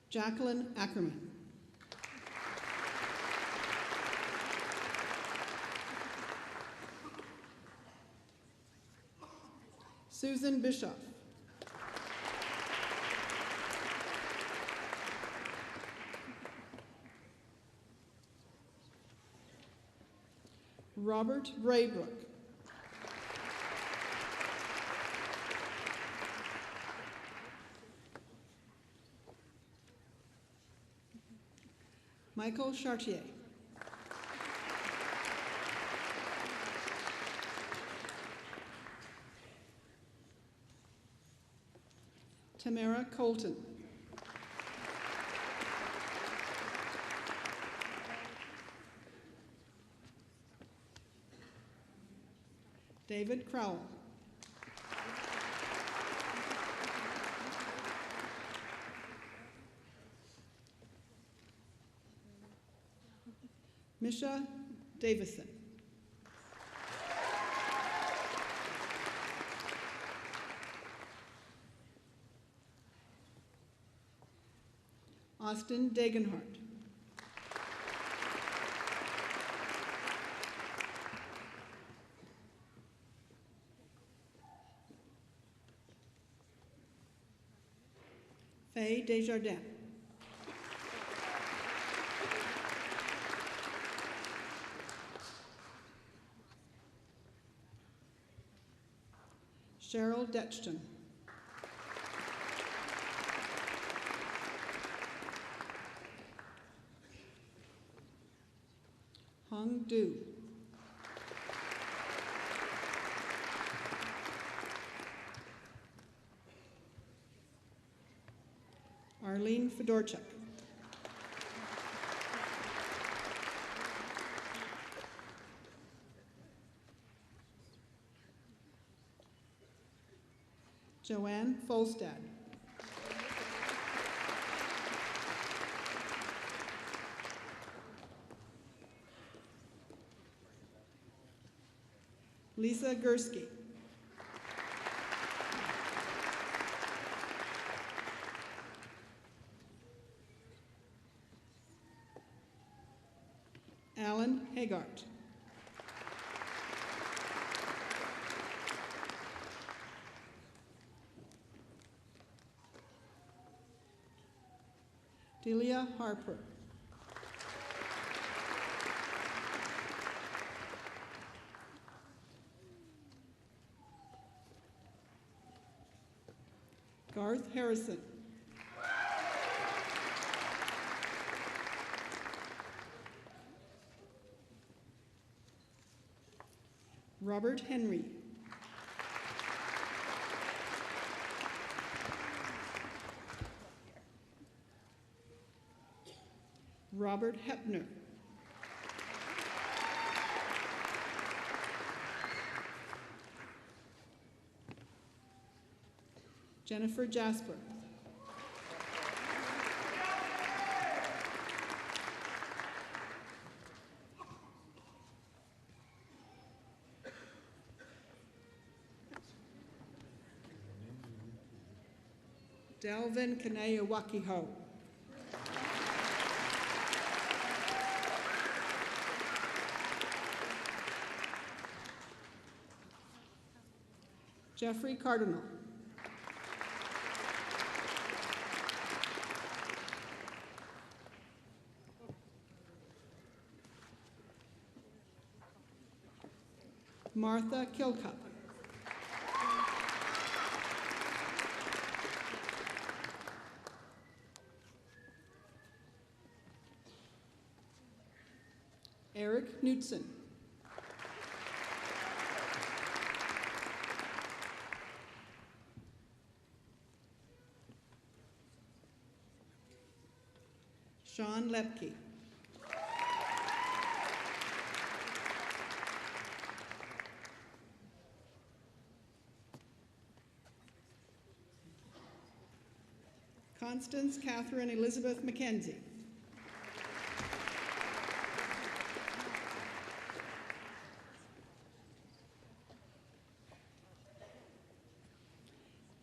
Jacqueline Ackerman. Susan Bischoff. Robert Braybrook. Michael Chartier. Tamara Colton. David Crowell. Misha Davison. Austin Degenhardt. Faye Desjardins. Cheryl Detchton. Hung Du. Arlene Fedorchuk. Joanne Folstad. Lisa Gursky. Alan Hagart. Delia Harper. Garth Harrison. Robert Henry. Robert Hepner. Jennifer Jasper. Delvin Kanea Wakiho. Jeffrey Cardinal. Martha Kilcup. Eric Knudsen. Sean Lepke. Constance Catherine Elizabeth McKenzie.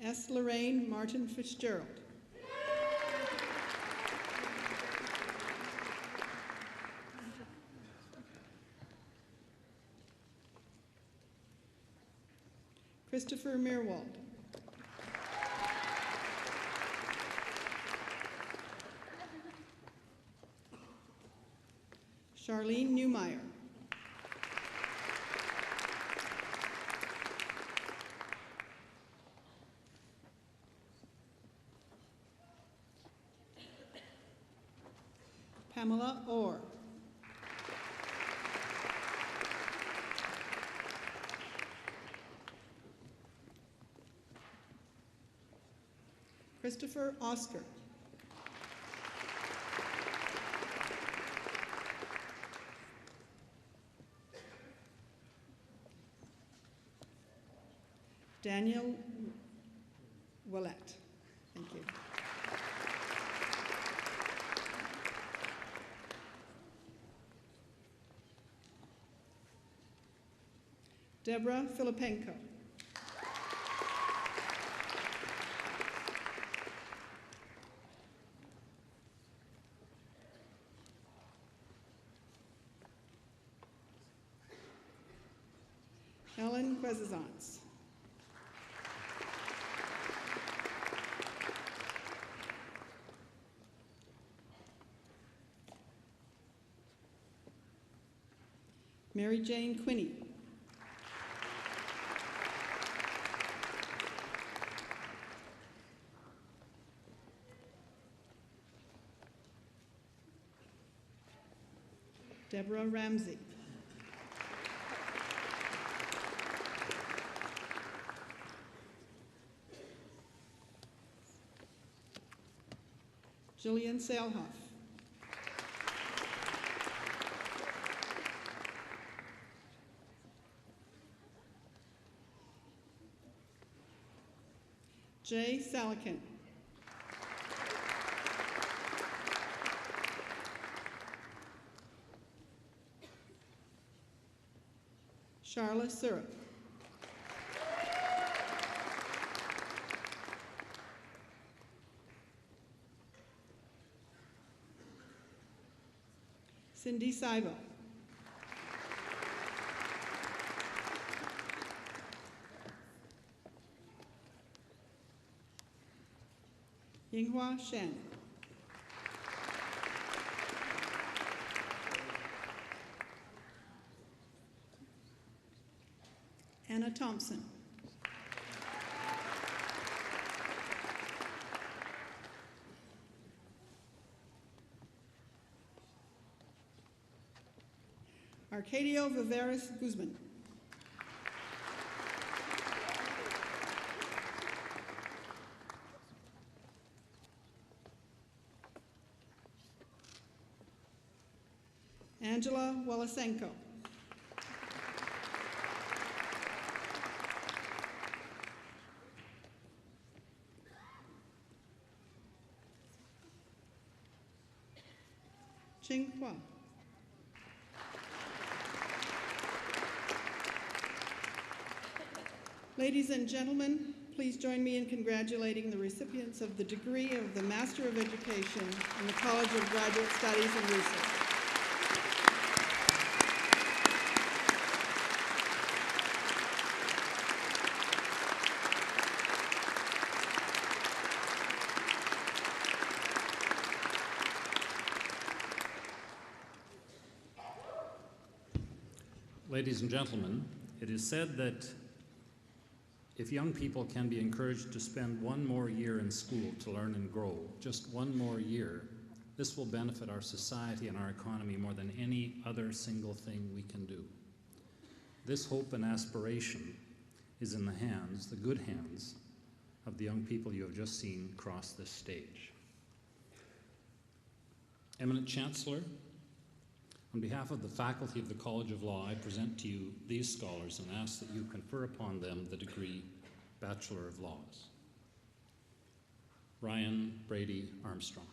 S. Lorraine Martin Fitzgerald. Christopher Meerwald. Charlene Newmeyer. Pamela Orr. Christopher Oscar. Daniel Willett. Thank you. Deborah Filipenko. Helen Quezazance. Mary Jane Quinney. Deborah Ramsey. Jillian Sailhoff. Jay Salakin. Charla Syrup. Cindy Seibo. Yinghua Shen. Anna Thompson. Arcadio Viveris Guzman. Angela Wolasenko. Ching Hua. Ladies and gentlemen, please join me in congratulating the recipients of the degree of the Master of Education in the College of Graduate Studies and Research. Ladies and gentlemen, it is said that if young people can be encouraged to spend one more year in school to learn and grow, just one more year, this will benefit our society and our economy more than any other single thing we can do. This hope and aspiration is in the hands, the good hands, of the young people you have just seen cross this stage. Eminent Chancellor, on behalf of the faculty of the College of Law, I present to you these scholars and ask that you confer upon them the degree Bachelor of Laws. Ryan Brady Armstrong.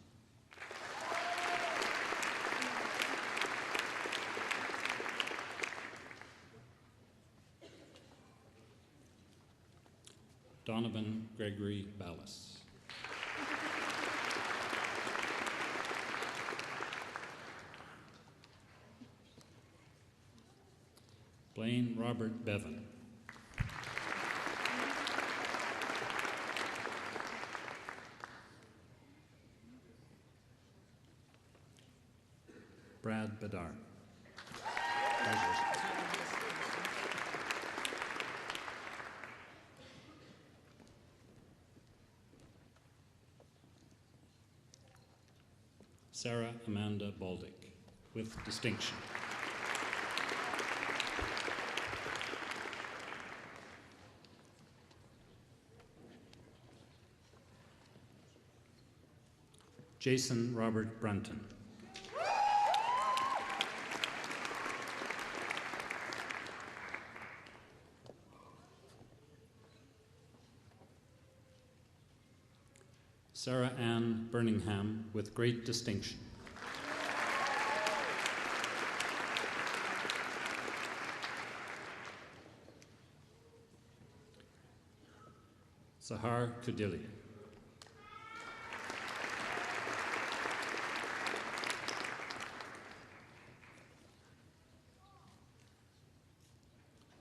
Donovan Gregory Ballas. Blaine Robert Bevan. Brad Bedard. Sarah Amanda Baldick, with distinction. Jason Robert Brunton. Sarah Ann Birmingham, with great distinction. Sahar Kudili.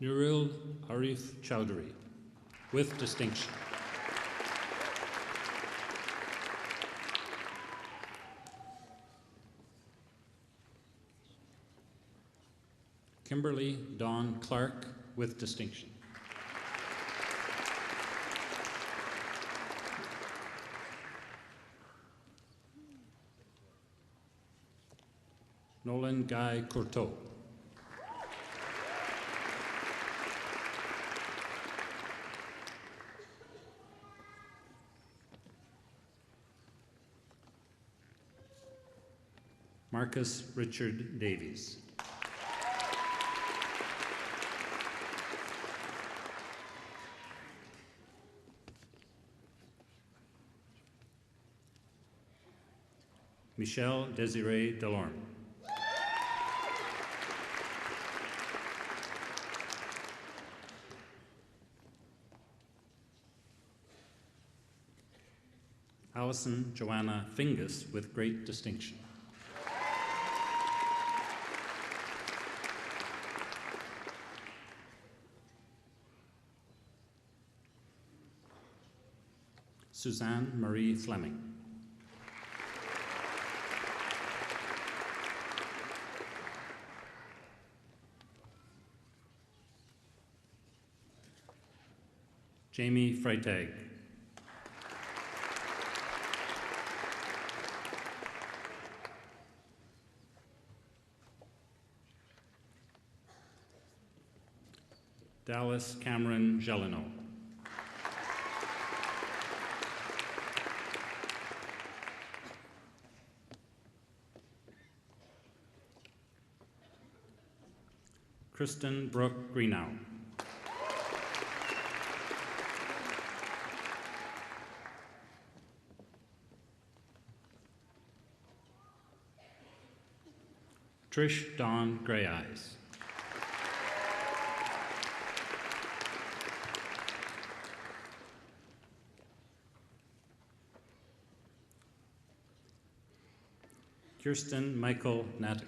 Nurul Arif Chowdhury, with distinction. Kimberly Dawn Clark, with distinction. Nolan Guy Courteau. Marcus Richard Davies. Michelle Desiree Delorme. Allison Joanna Fingus, with great distinction. Suzanne Marie Fleming. Jamie Freitag. Dallas Cameron Gelino. Kristen Brooke Greenow. Trish Dawn Grey Eyes. Kirsten Michael Nattick.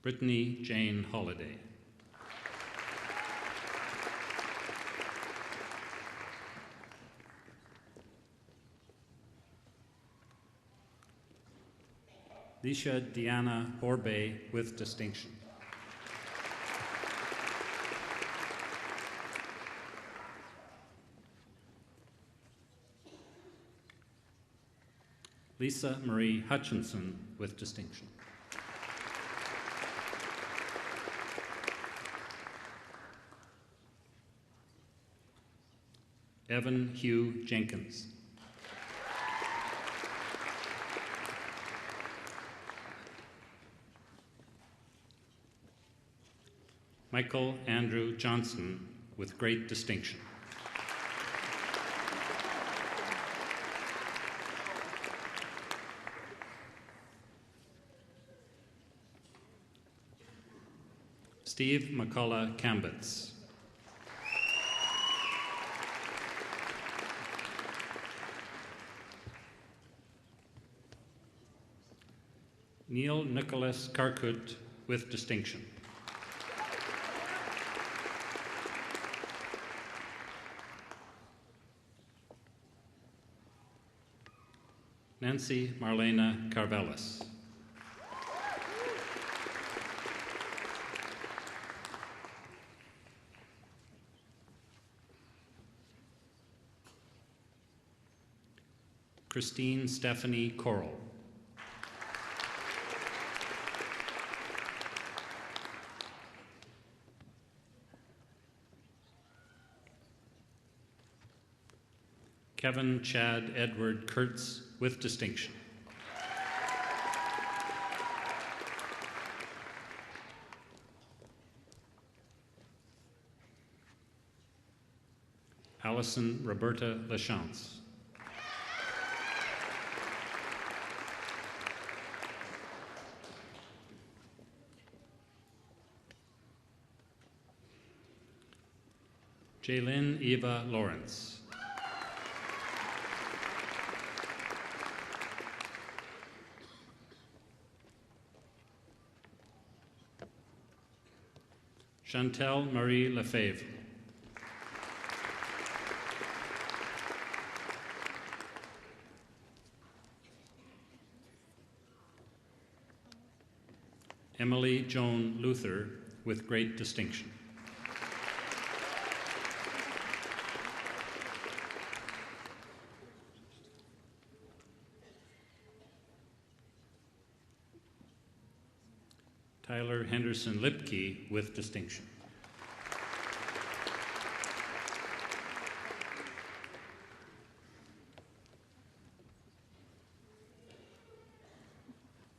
Brittany Jane Holliday. Lisha Deanna Horbay, with distinction. Lisa Marie Hutchinson, with distinction. Evan Hugh Jenkins. Michael Andrew Johnson, with great distinction. Steve McCullough Cambitz. Neil Nicholas Karkut, with distinction. Nancy Marlena Carvelis. Christine Stephanie Coral. Kevin Chad Edward Kurtz with distinction. Allison Roberta Lachance. Jaylyn Eva Lawrence. Chantal Marie Lefebvre. Emily Joan Luther with great distinction. Tyler Henderson Lipke with distinction.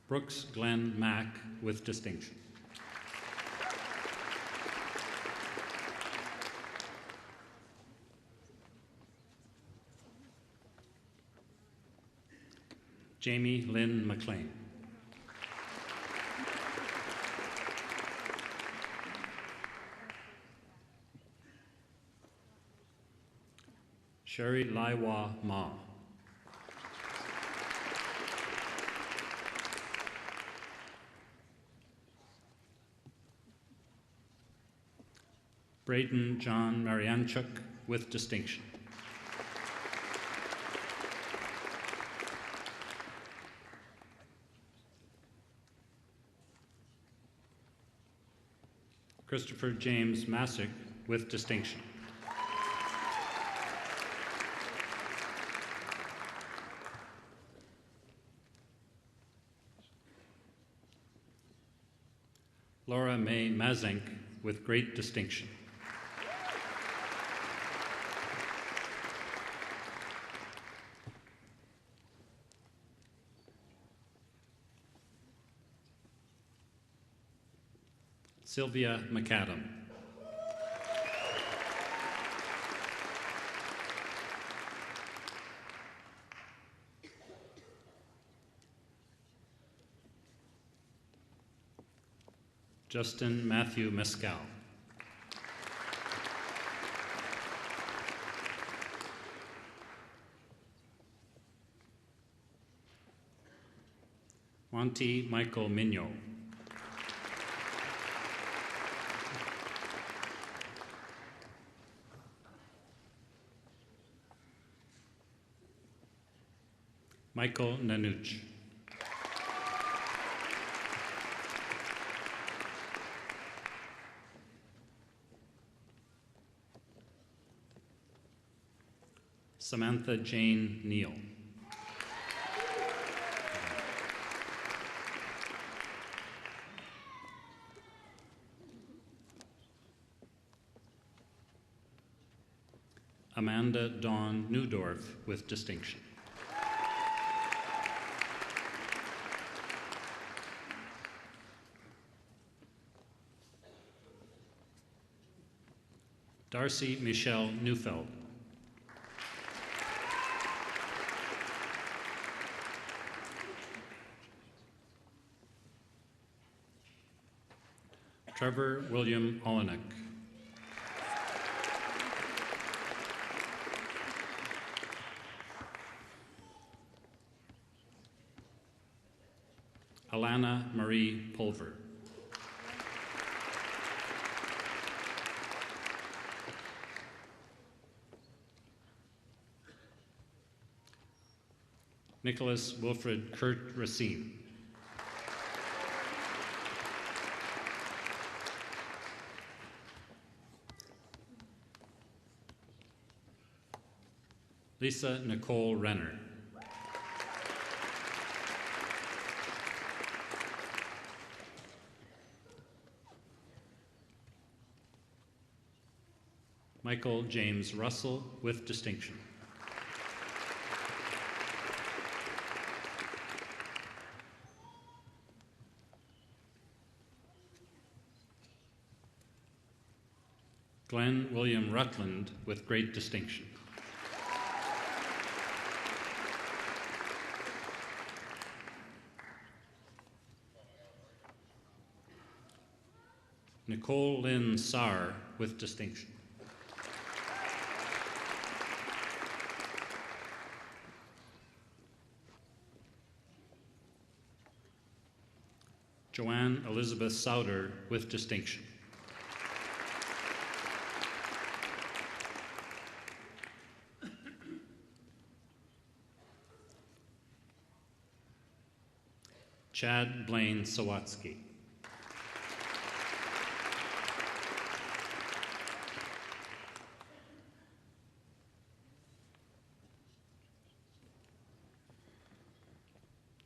Brooks Glenn Mack with distinction. Jamie Lynn McLean. Sherry Laiwa Ma. Braden John Marianchuk with distinction. Christopher James Masick with distinction. Laura May Mazenk with great distinction. Sylvia McAdam. Justin Matthew Mescal. Wanti Michael Mignot. Michael Nanuch. Samantha Jane Neal. Amanda Dawn Newdorf with distinction. Darcy Michelle Neufeld. Trevor William Olenek. Alana Marie Pulver. Nicholas Wilfred Kurt Racine. Lisa Nicole Renner. Michael James Russell with distinction. Glenn William Rutland with great distinction. Nicole Lynn Sarr with distinction. Joanne Elizabeth Souder with distinction. Chad Blaine Sawatsky.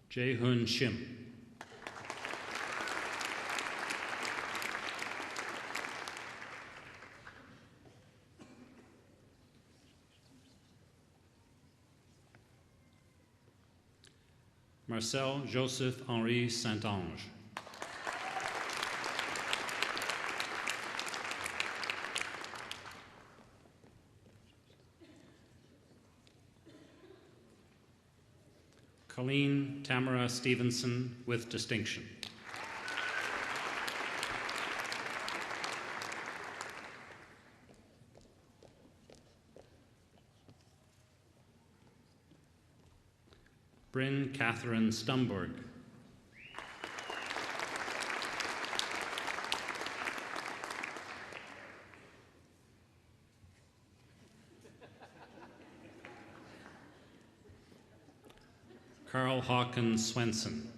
Jae-Hun Shim. Marcel Joseph Henri Saint-Ange. Colleen Tamara Stevenson with distinction. Bryn Catherine Stumberg. Carl Hawkins Swenson.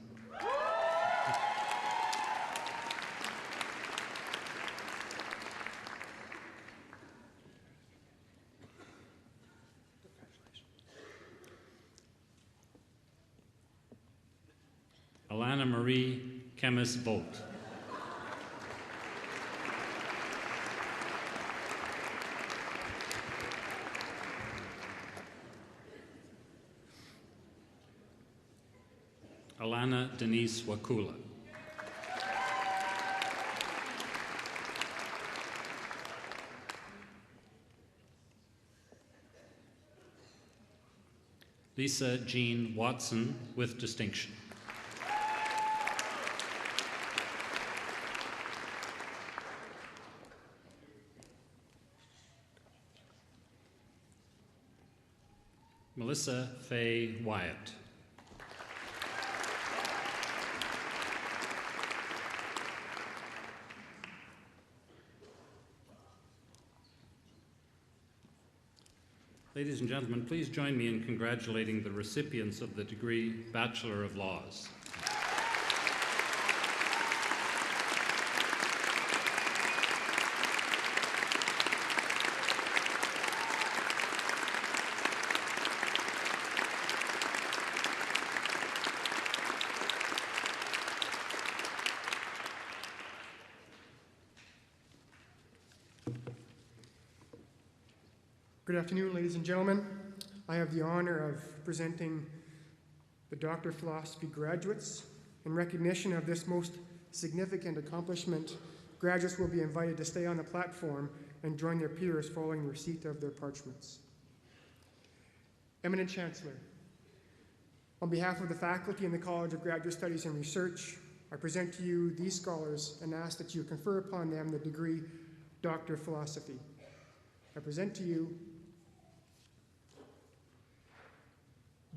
Alana Marie Kemis Volt. Alana Denise Wakula. Lisa Jean Watson with distinction. Melissa Faye Wyatt. Ladies and gentlemen, please join me in congratulating the recipients of the degree Bachelor of Laws. Good afternoon, ladies and gentlemen. I have the honor of presenting the Doctor of Philosophy graduates. In recognition of this most significant accomplishment, graduates will be invited to stay on the platform and join their peers following the receipt of their parchments. Eminent Chancellor, on behalf of the faculty in the College of Graduate Studies and Research, I present to you these scholars and ask that you confer upon them the degree Doctor of Philosophy. I present to you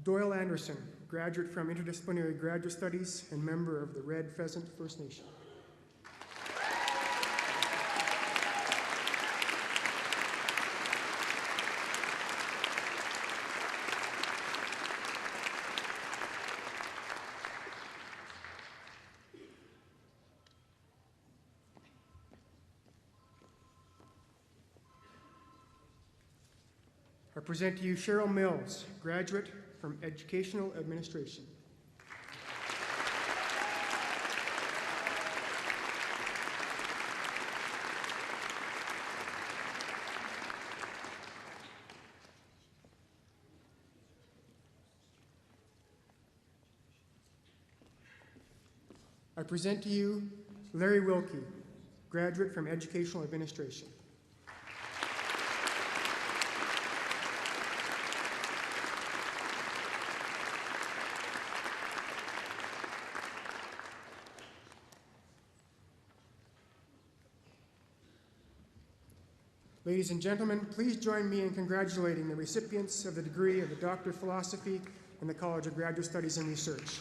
Doyle Anderson, graduate from Interdisciplinary Graduate Studies and member of the Red Pheasant First Nation. I present to you Cheryl Mills, graduate from Educational Administration. I present to you Larry Wilkie, graduate from Educational Administration. Ladies and gentlemen, please join me in congratulating the recipients of the degree of the Doctor of Philosophy in the College of Graduate Studies and Research.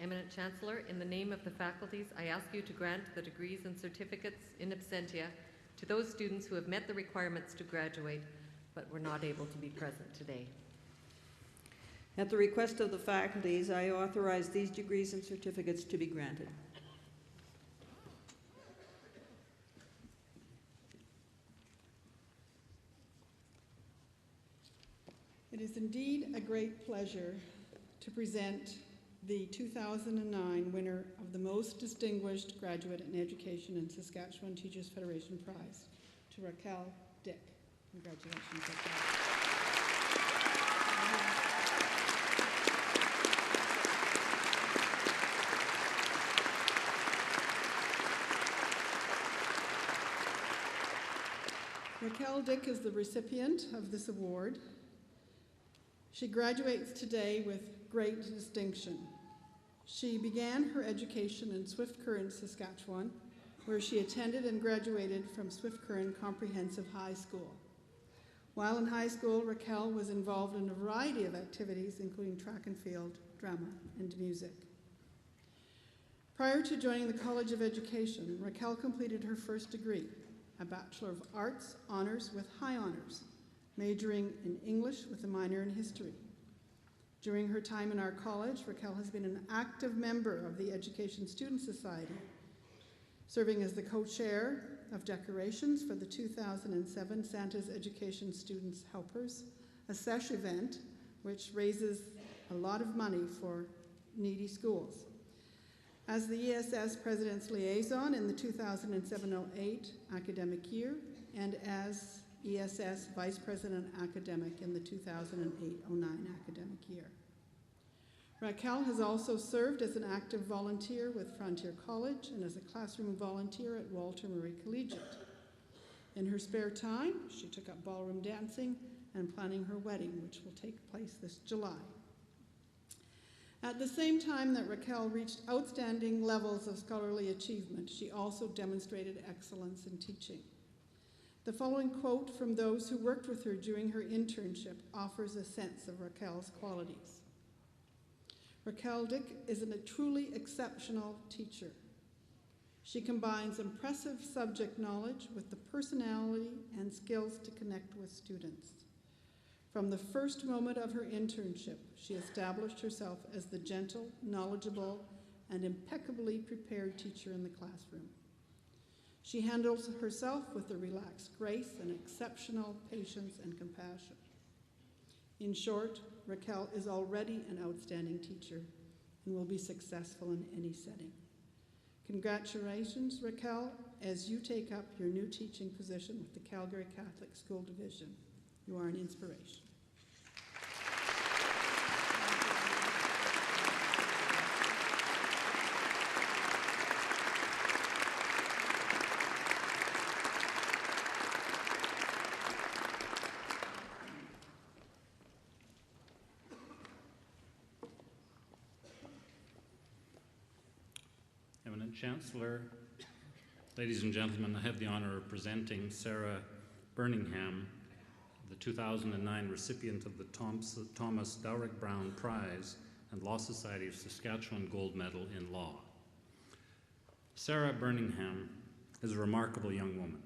Eminent Chancellor, in the name of the faculties, I ask you to grant the degrees and certificates in absentia to those students who have met the requirements to graduate but were not able to be present today. At the request of the faculties, I authorize these degrees and certificates to be granted. It is indeed a great pleasure to present the 2009 winner of the Most Distinguished Graduate in Education in Saskatchewan Teachers Federation Prize, to Raquel Dick. Congratulations, Raquel. Raquel Dick is the recipient of this award. She graduates today with great distinction. She began her education in Swift Current, Saskatchewan, where she attended and graduated from Swift Current Comprehensive High School. While in high school, Raquel was involved in a variety of activities, including track and field, drama, and music. Prior to joining the College of Education, Raquel completed her first degree, a Bachelor of Arts honors with high honors, majoring in English with a minor in history. During her time in our college, Raquel has been an active member of the Education Student Society, serving as the co-chair of decorations for the 2007 Santa's Education Students Helpers, a SESH event which raises a lot of money for needy schools. As the ESS President's Liaison in the 2007-08 academic year, and as ESS Vice President Academic in the 2008-09 academic year. Raquel has also served as an active volunteer with Frontier College and as a classroom volunteer at Walter Murray Collegiate. In her spare time, she took up ballroom dancing and planning her wedding, which will take place this July. At the same time that Raquel reached outstanding levels of scholarly achievement, she also demonstrated excellence in teaching. The following quote from those who worked with her during her internship offers a sense of Raquel's qualities. Raquel Dick is a truly exceptional teacher. She combines impressive subject knowledge with the personality and skills to connect with students. From the first moment of her internship, she established herself as the gentle, knowledgeable, and impeccably prepared teacher in the classroom. She handles herself with a relaxed grace and exceptional patience and compassion. In short, Raquel is already an outstanding teacher and will be successful in any setting. Congratulations, Raquel, as you take up your new teaching position with the Calgary Catholic School Division. You are an inspiration. Eminent Chancellor, ladies and gentlemen, I have the honor of presenting Sarah Birmingham, the 2009 recipient of the Thomas Dowrick Brown Prize and Law Society of Saskatchewan Gold Medal in Law. Sarah Birmingham is a remarkable young woman.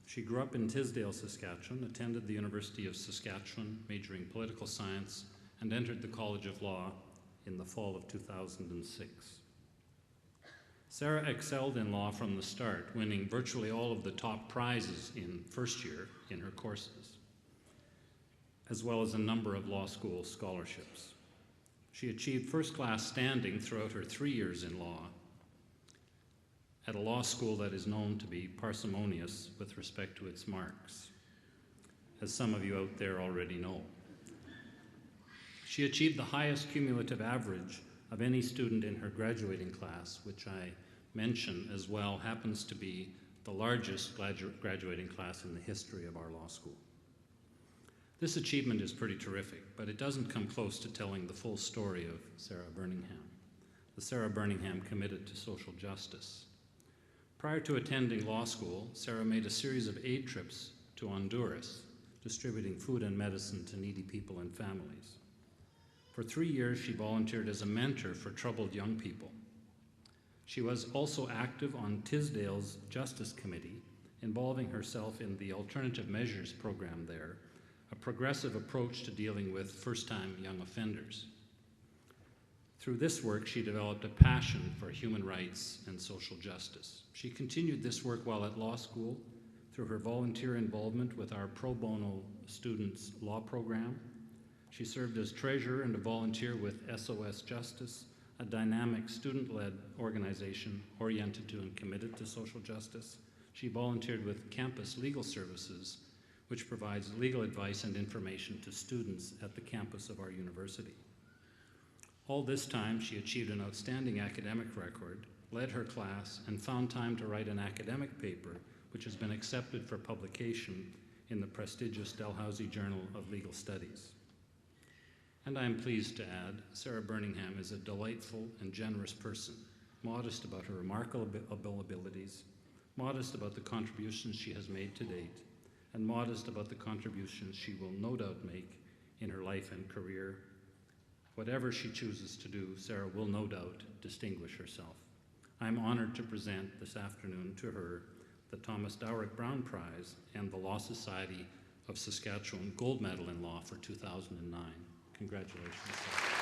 She grew up in Tisdale, Saskatchewan, attended the University of Saskatchewan, majoring political science, and entered the College of Law in the fall of 2006. Sarah excelled in law from the start, winning virtually all of the top prizes in first year in her courses, as well as a number of law school scholarships. She achieved first-class standing throughout her 3 years in law at a law school that is known to be parsimonious with respect to its marks, as some of you out there already know. She achieved the highest cumulative average of any student in her graduating class, which I mention as well happens to be the largest graduating class in the history of our law school. This achievement is pretty terrific, but it doesn't come close to telling the full story of Sarah Birmingham, the Sarah Birmingham committed to social justice. Prior to attending law school, Sarah made a series of aid trips to Honduras, distributing food and medicine to needy people and families. For 3 years, she volunteered as a mentor for troubled young people. She was also active on Tisdale's Justice Committee, involving herself in the Alternative Measures program there, a progressive approach to dealing with first-time young offenders. Through this work, she developed a passion for human rights and social justice. She continued this work while at law school through her volunteer involvement with our pro bono students law program. She served as treasurer and a volunteer with SOS Justice, a dynamic student-led organization oriented to and committed to social justice. She volunteered with Campus Legal Services, which provides legal advice and information to students at the campus of our university. All this time, she achieved an outstanding academic record, led her class, and found time to write an academic paper, which has been accepted for publication in the prestigious Dalhousie Journal of Legal Studies. And I am pleased to add, Sarah Birmingham is a delightful and generous person, modest about her remarkable abilities, modest about the contributions she has made to date, and modest about the contributions she will no doubt make in her life and career. Whatever she chooses to do, Sarah will no doubt distinguish herself. I'm honored to present this afternoon to her the Thomas Dowrick Brown Prize and the Law Society of Saskatchewan Gold Medal in Law for 2009. Congratulations, Sarah.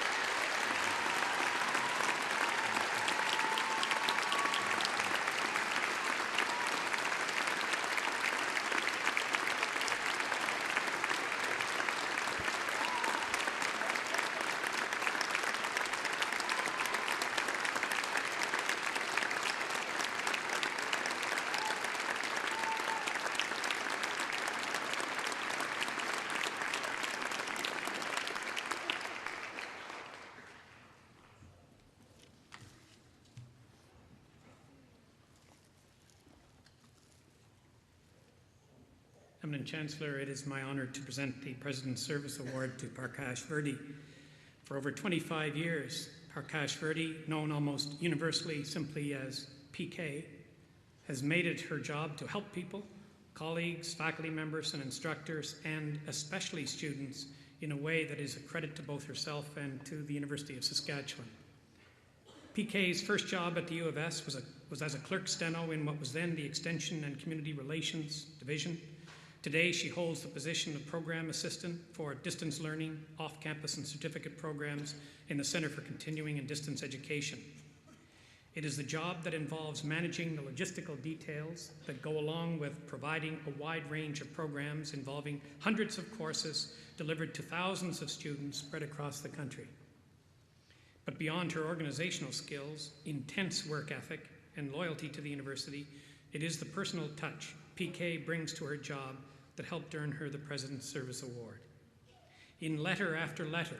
Eminent Chancellor, it is my honor to present the President's Service Award to Parkash Verdi. For over 25 years, Parkash Verdi, known almost universally simply as PK, has made it her job to help people, colleagues, faculty members, and instructors, and especially students, in a way that is a credit to both herself and to the University of Saskatchewan. PK's first job at the U of S was as a clerk steno in what was then the Extension and Community Relations Division. Today, she holds the position of Program Assistant for Distance Learning, Off-Campus and Certificate Programs in the Center for Continuing and Distance Education. It is the job that involves managing the logistical details that go along with providing a wide range of programs involving hundreds of courses delivered to thousands of students spread across the country. But beyond her organizational skills, intense work ethic, and loyalty to the university, it is the personal touch PK brings to her job that helped earn her the President's Service Award. In letter after letter,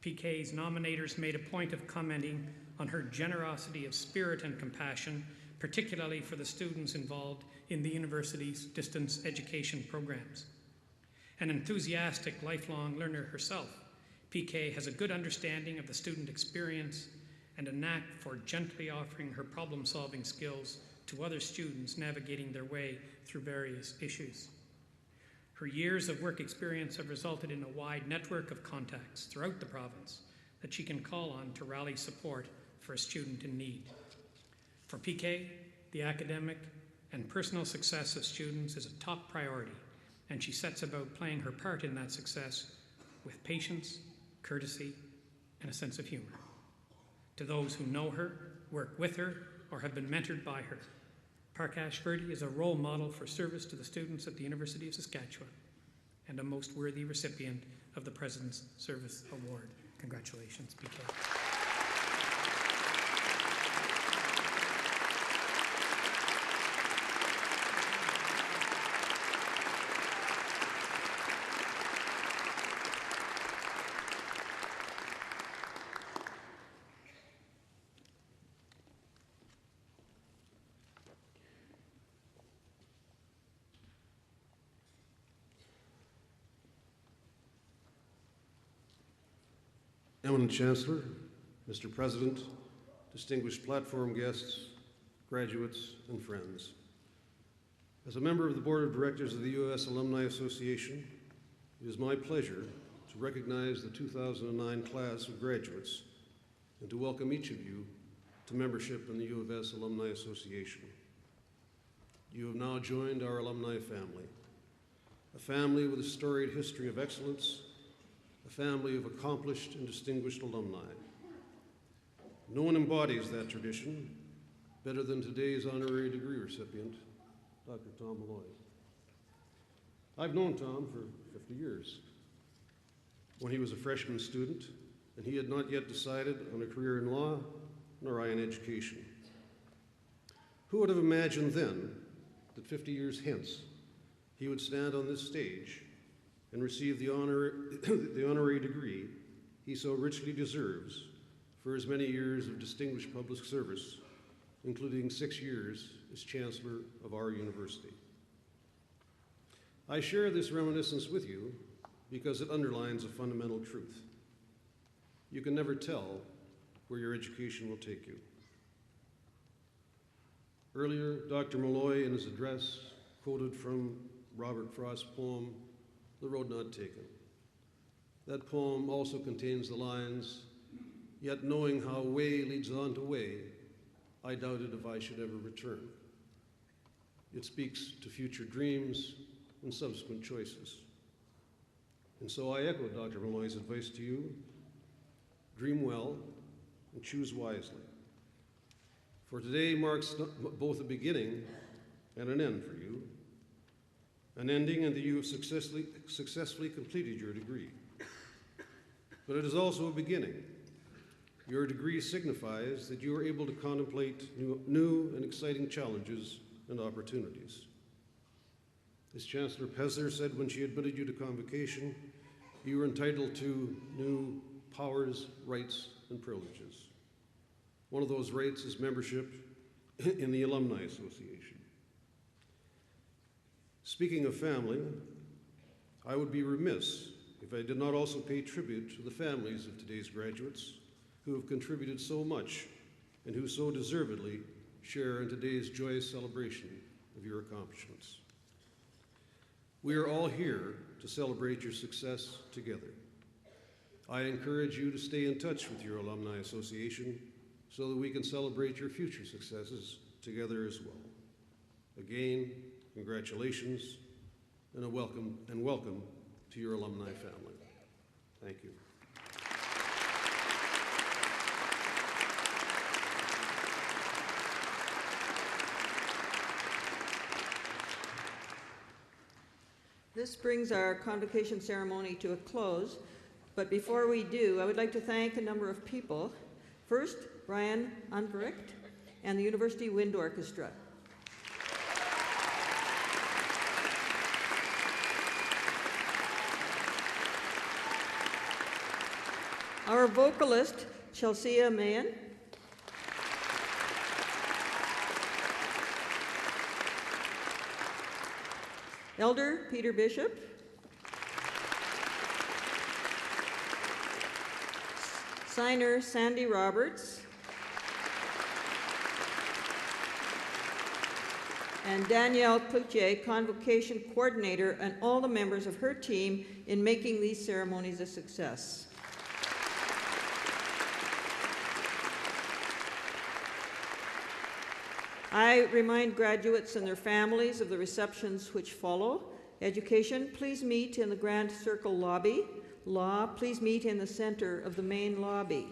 PK's nominators made a point of commenting on her generosity of spirit and compassion, particularly for the students involved in the university's distance education programs. An enthusiastic lifelong learner herself, PK has a good understanding of the student experience and a knack for gently offering her problem-solving skills to other students navigating their way through various issues. Her years of work experience have resulted in a wide network of contacts throughout the province that she can call on to rally support for a student in need. For PK, the academic and personal success of students is a top priority, and she sets about playing her part in that success with patience, courtesy, and a sense of humor. To those who know her, work with her, or have been mentored by her. Park Ashford is a role model for service to the students at the University of Saskatchewan and a most worthy recipient of the President's Service Award. Congratulations, PK. Eminent Chancellor, Mr. President, distinguished platform guests, graduates, and friends. As a member of the Board of Directors of the U.S. Alumni Association, it is my pleasure to recognize the 2009 class of graduates and to welcome each of you to membership in the U of S Alumni Association. You have now joined our alumni family, a family with a storied history of excellence, a family of accomplished and distinguished alumni. No one embodies that tradition better than today's honorary degree recipient, Dr. Tom Malloy. I've known Tom for 50 years. When he was a freshman student, and he had not yet decided on a career in law, nor I in education. Who would have imagined then that 50 years hence, he would stand on this stage and receive the honorary degree he so richly deserves for his many years of distinguished public service, including 6 years as Chancellor of our university. I share this reminiscence with you because it underlines a fundamental truth. You can never tell where your education will take you. Earlier, Dr. Malloy in his address quoted from Robert Frost's poem, The Road Not Taken. That poem also contains the lines, "Yet knowing how way leads on to way, I doubted if I should ever return." It speaks to future dreams and subsequent choices. And so I echo Dr. Malloy's advice to you: dream well and choose wisely. For today marks both a beginning and an end for you. An ending in that you have successfully completed your degree. But it is also a beginning. Your degree signifies that you are able to contemplate new and exciting challenges and opportunities. As Chancellor Pezler said when she admitted you to convocation, you are entitled to new powers, rights, and privileges. One of those rights is membership in the Alumni Association. Speaking of family, I would be remiss if I did not also pay tribute to the families of today's graduates who have contributed so much and who so deservedly share in today's joyous celebration of your accomplishments. We are all here to celebrate your success together. I encourage you to stay in touch with your Alumni Association so that we can celebrate your future successes together as well. Again, congratulations and a welcome to your alumni family. Thank you. This brings our convocation ceremony to a close, but before we do, I would like to thank a number of people. First, Brian Unverricht and the University Wind Orchestra. Our vocalist, Chelsea Mahan. Elder Peter Bishop. Signer Sandy Roberts. And Danielle Cloutier, Convocation Coordinator, and all the members of her team in making these ceremonies a success. I remind graduates and their families of the receptions which follow. Education, please meet in the Grand Circle lobby. Law, please meet in the center of the main lobby.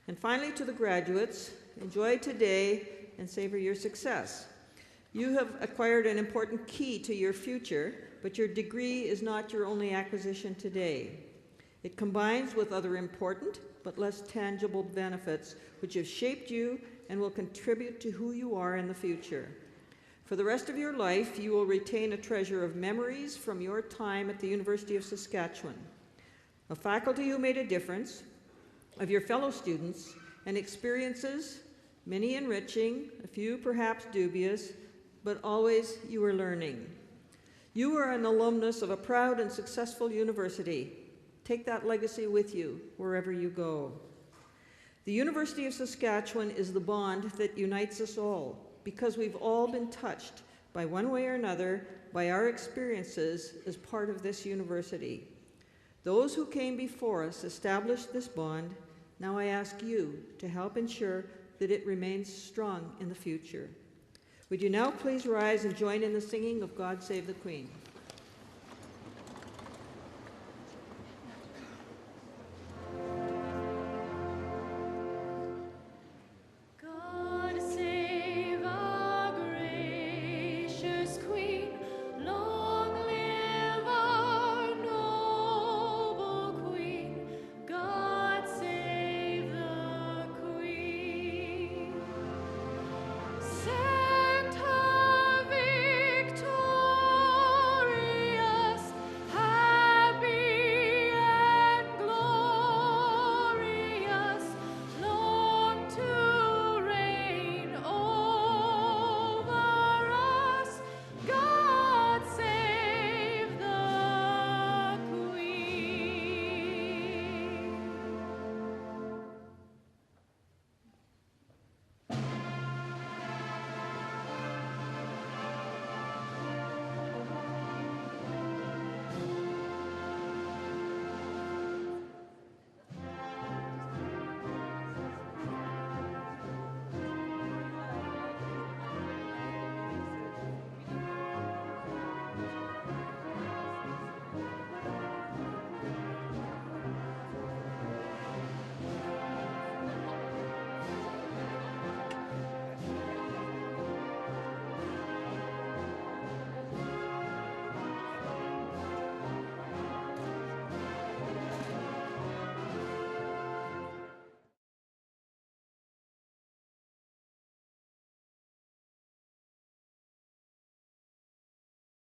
And finally, to the graduates, Enjoy today and savor your success. You have acquired an important key to your future, but your degree is not your only acquisition today. It combines with other important but less tangible benefits which have shaped you and will contribute to who you are in the future. For the rest of your life, you will retain a treasure of memories from your time at the University of Saskatchewan, of faculty who made a difference, of your fellow students, and experiences, many enriching, a few perhaps dubious, but always you are learning. You are an alumnus of a proud and successful university. Take that legacy with you wherever you go. The University of Saskatchewan is the bond that unites us all, because we've all been touched by one way or another by our experiences as part of this university. Those who came before us established this bond. Now I ask you to help ensure that it remains strong in the future. Would you now please rise and join in the singing of God Save the Queen?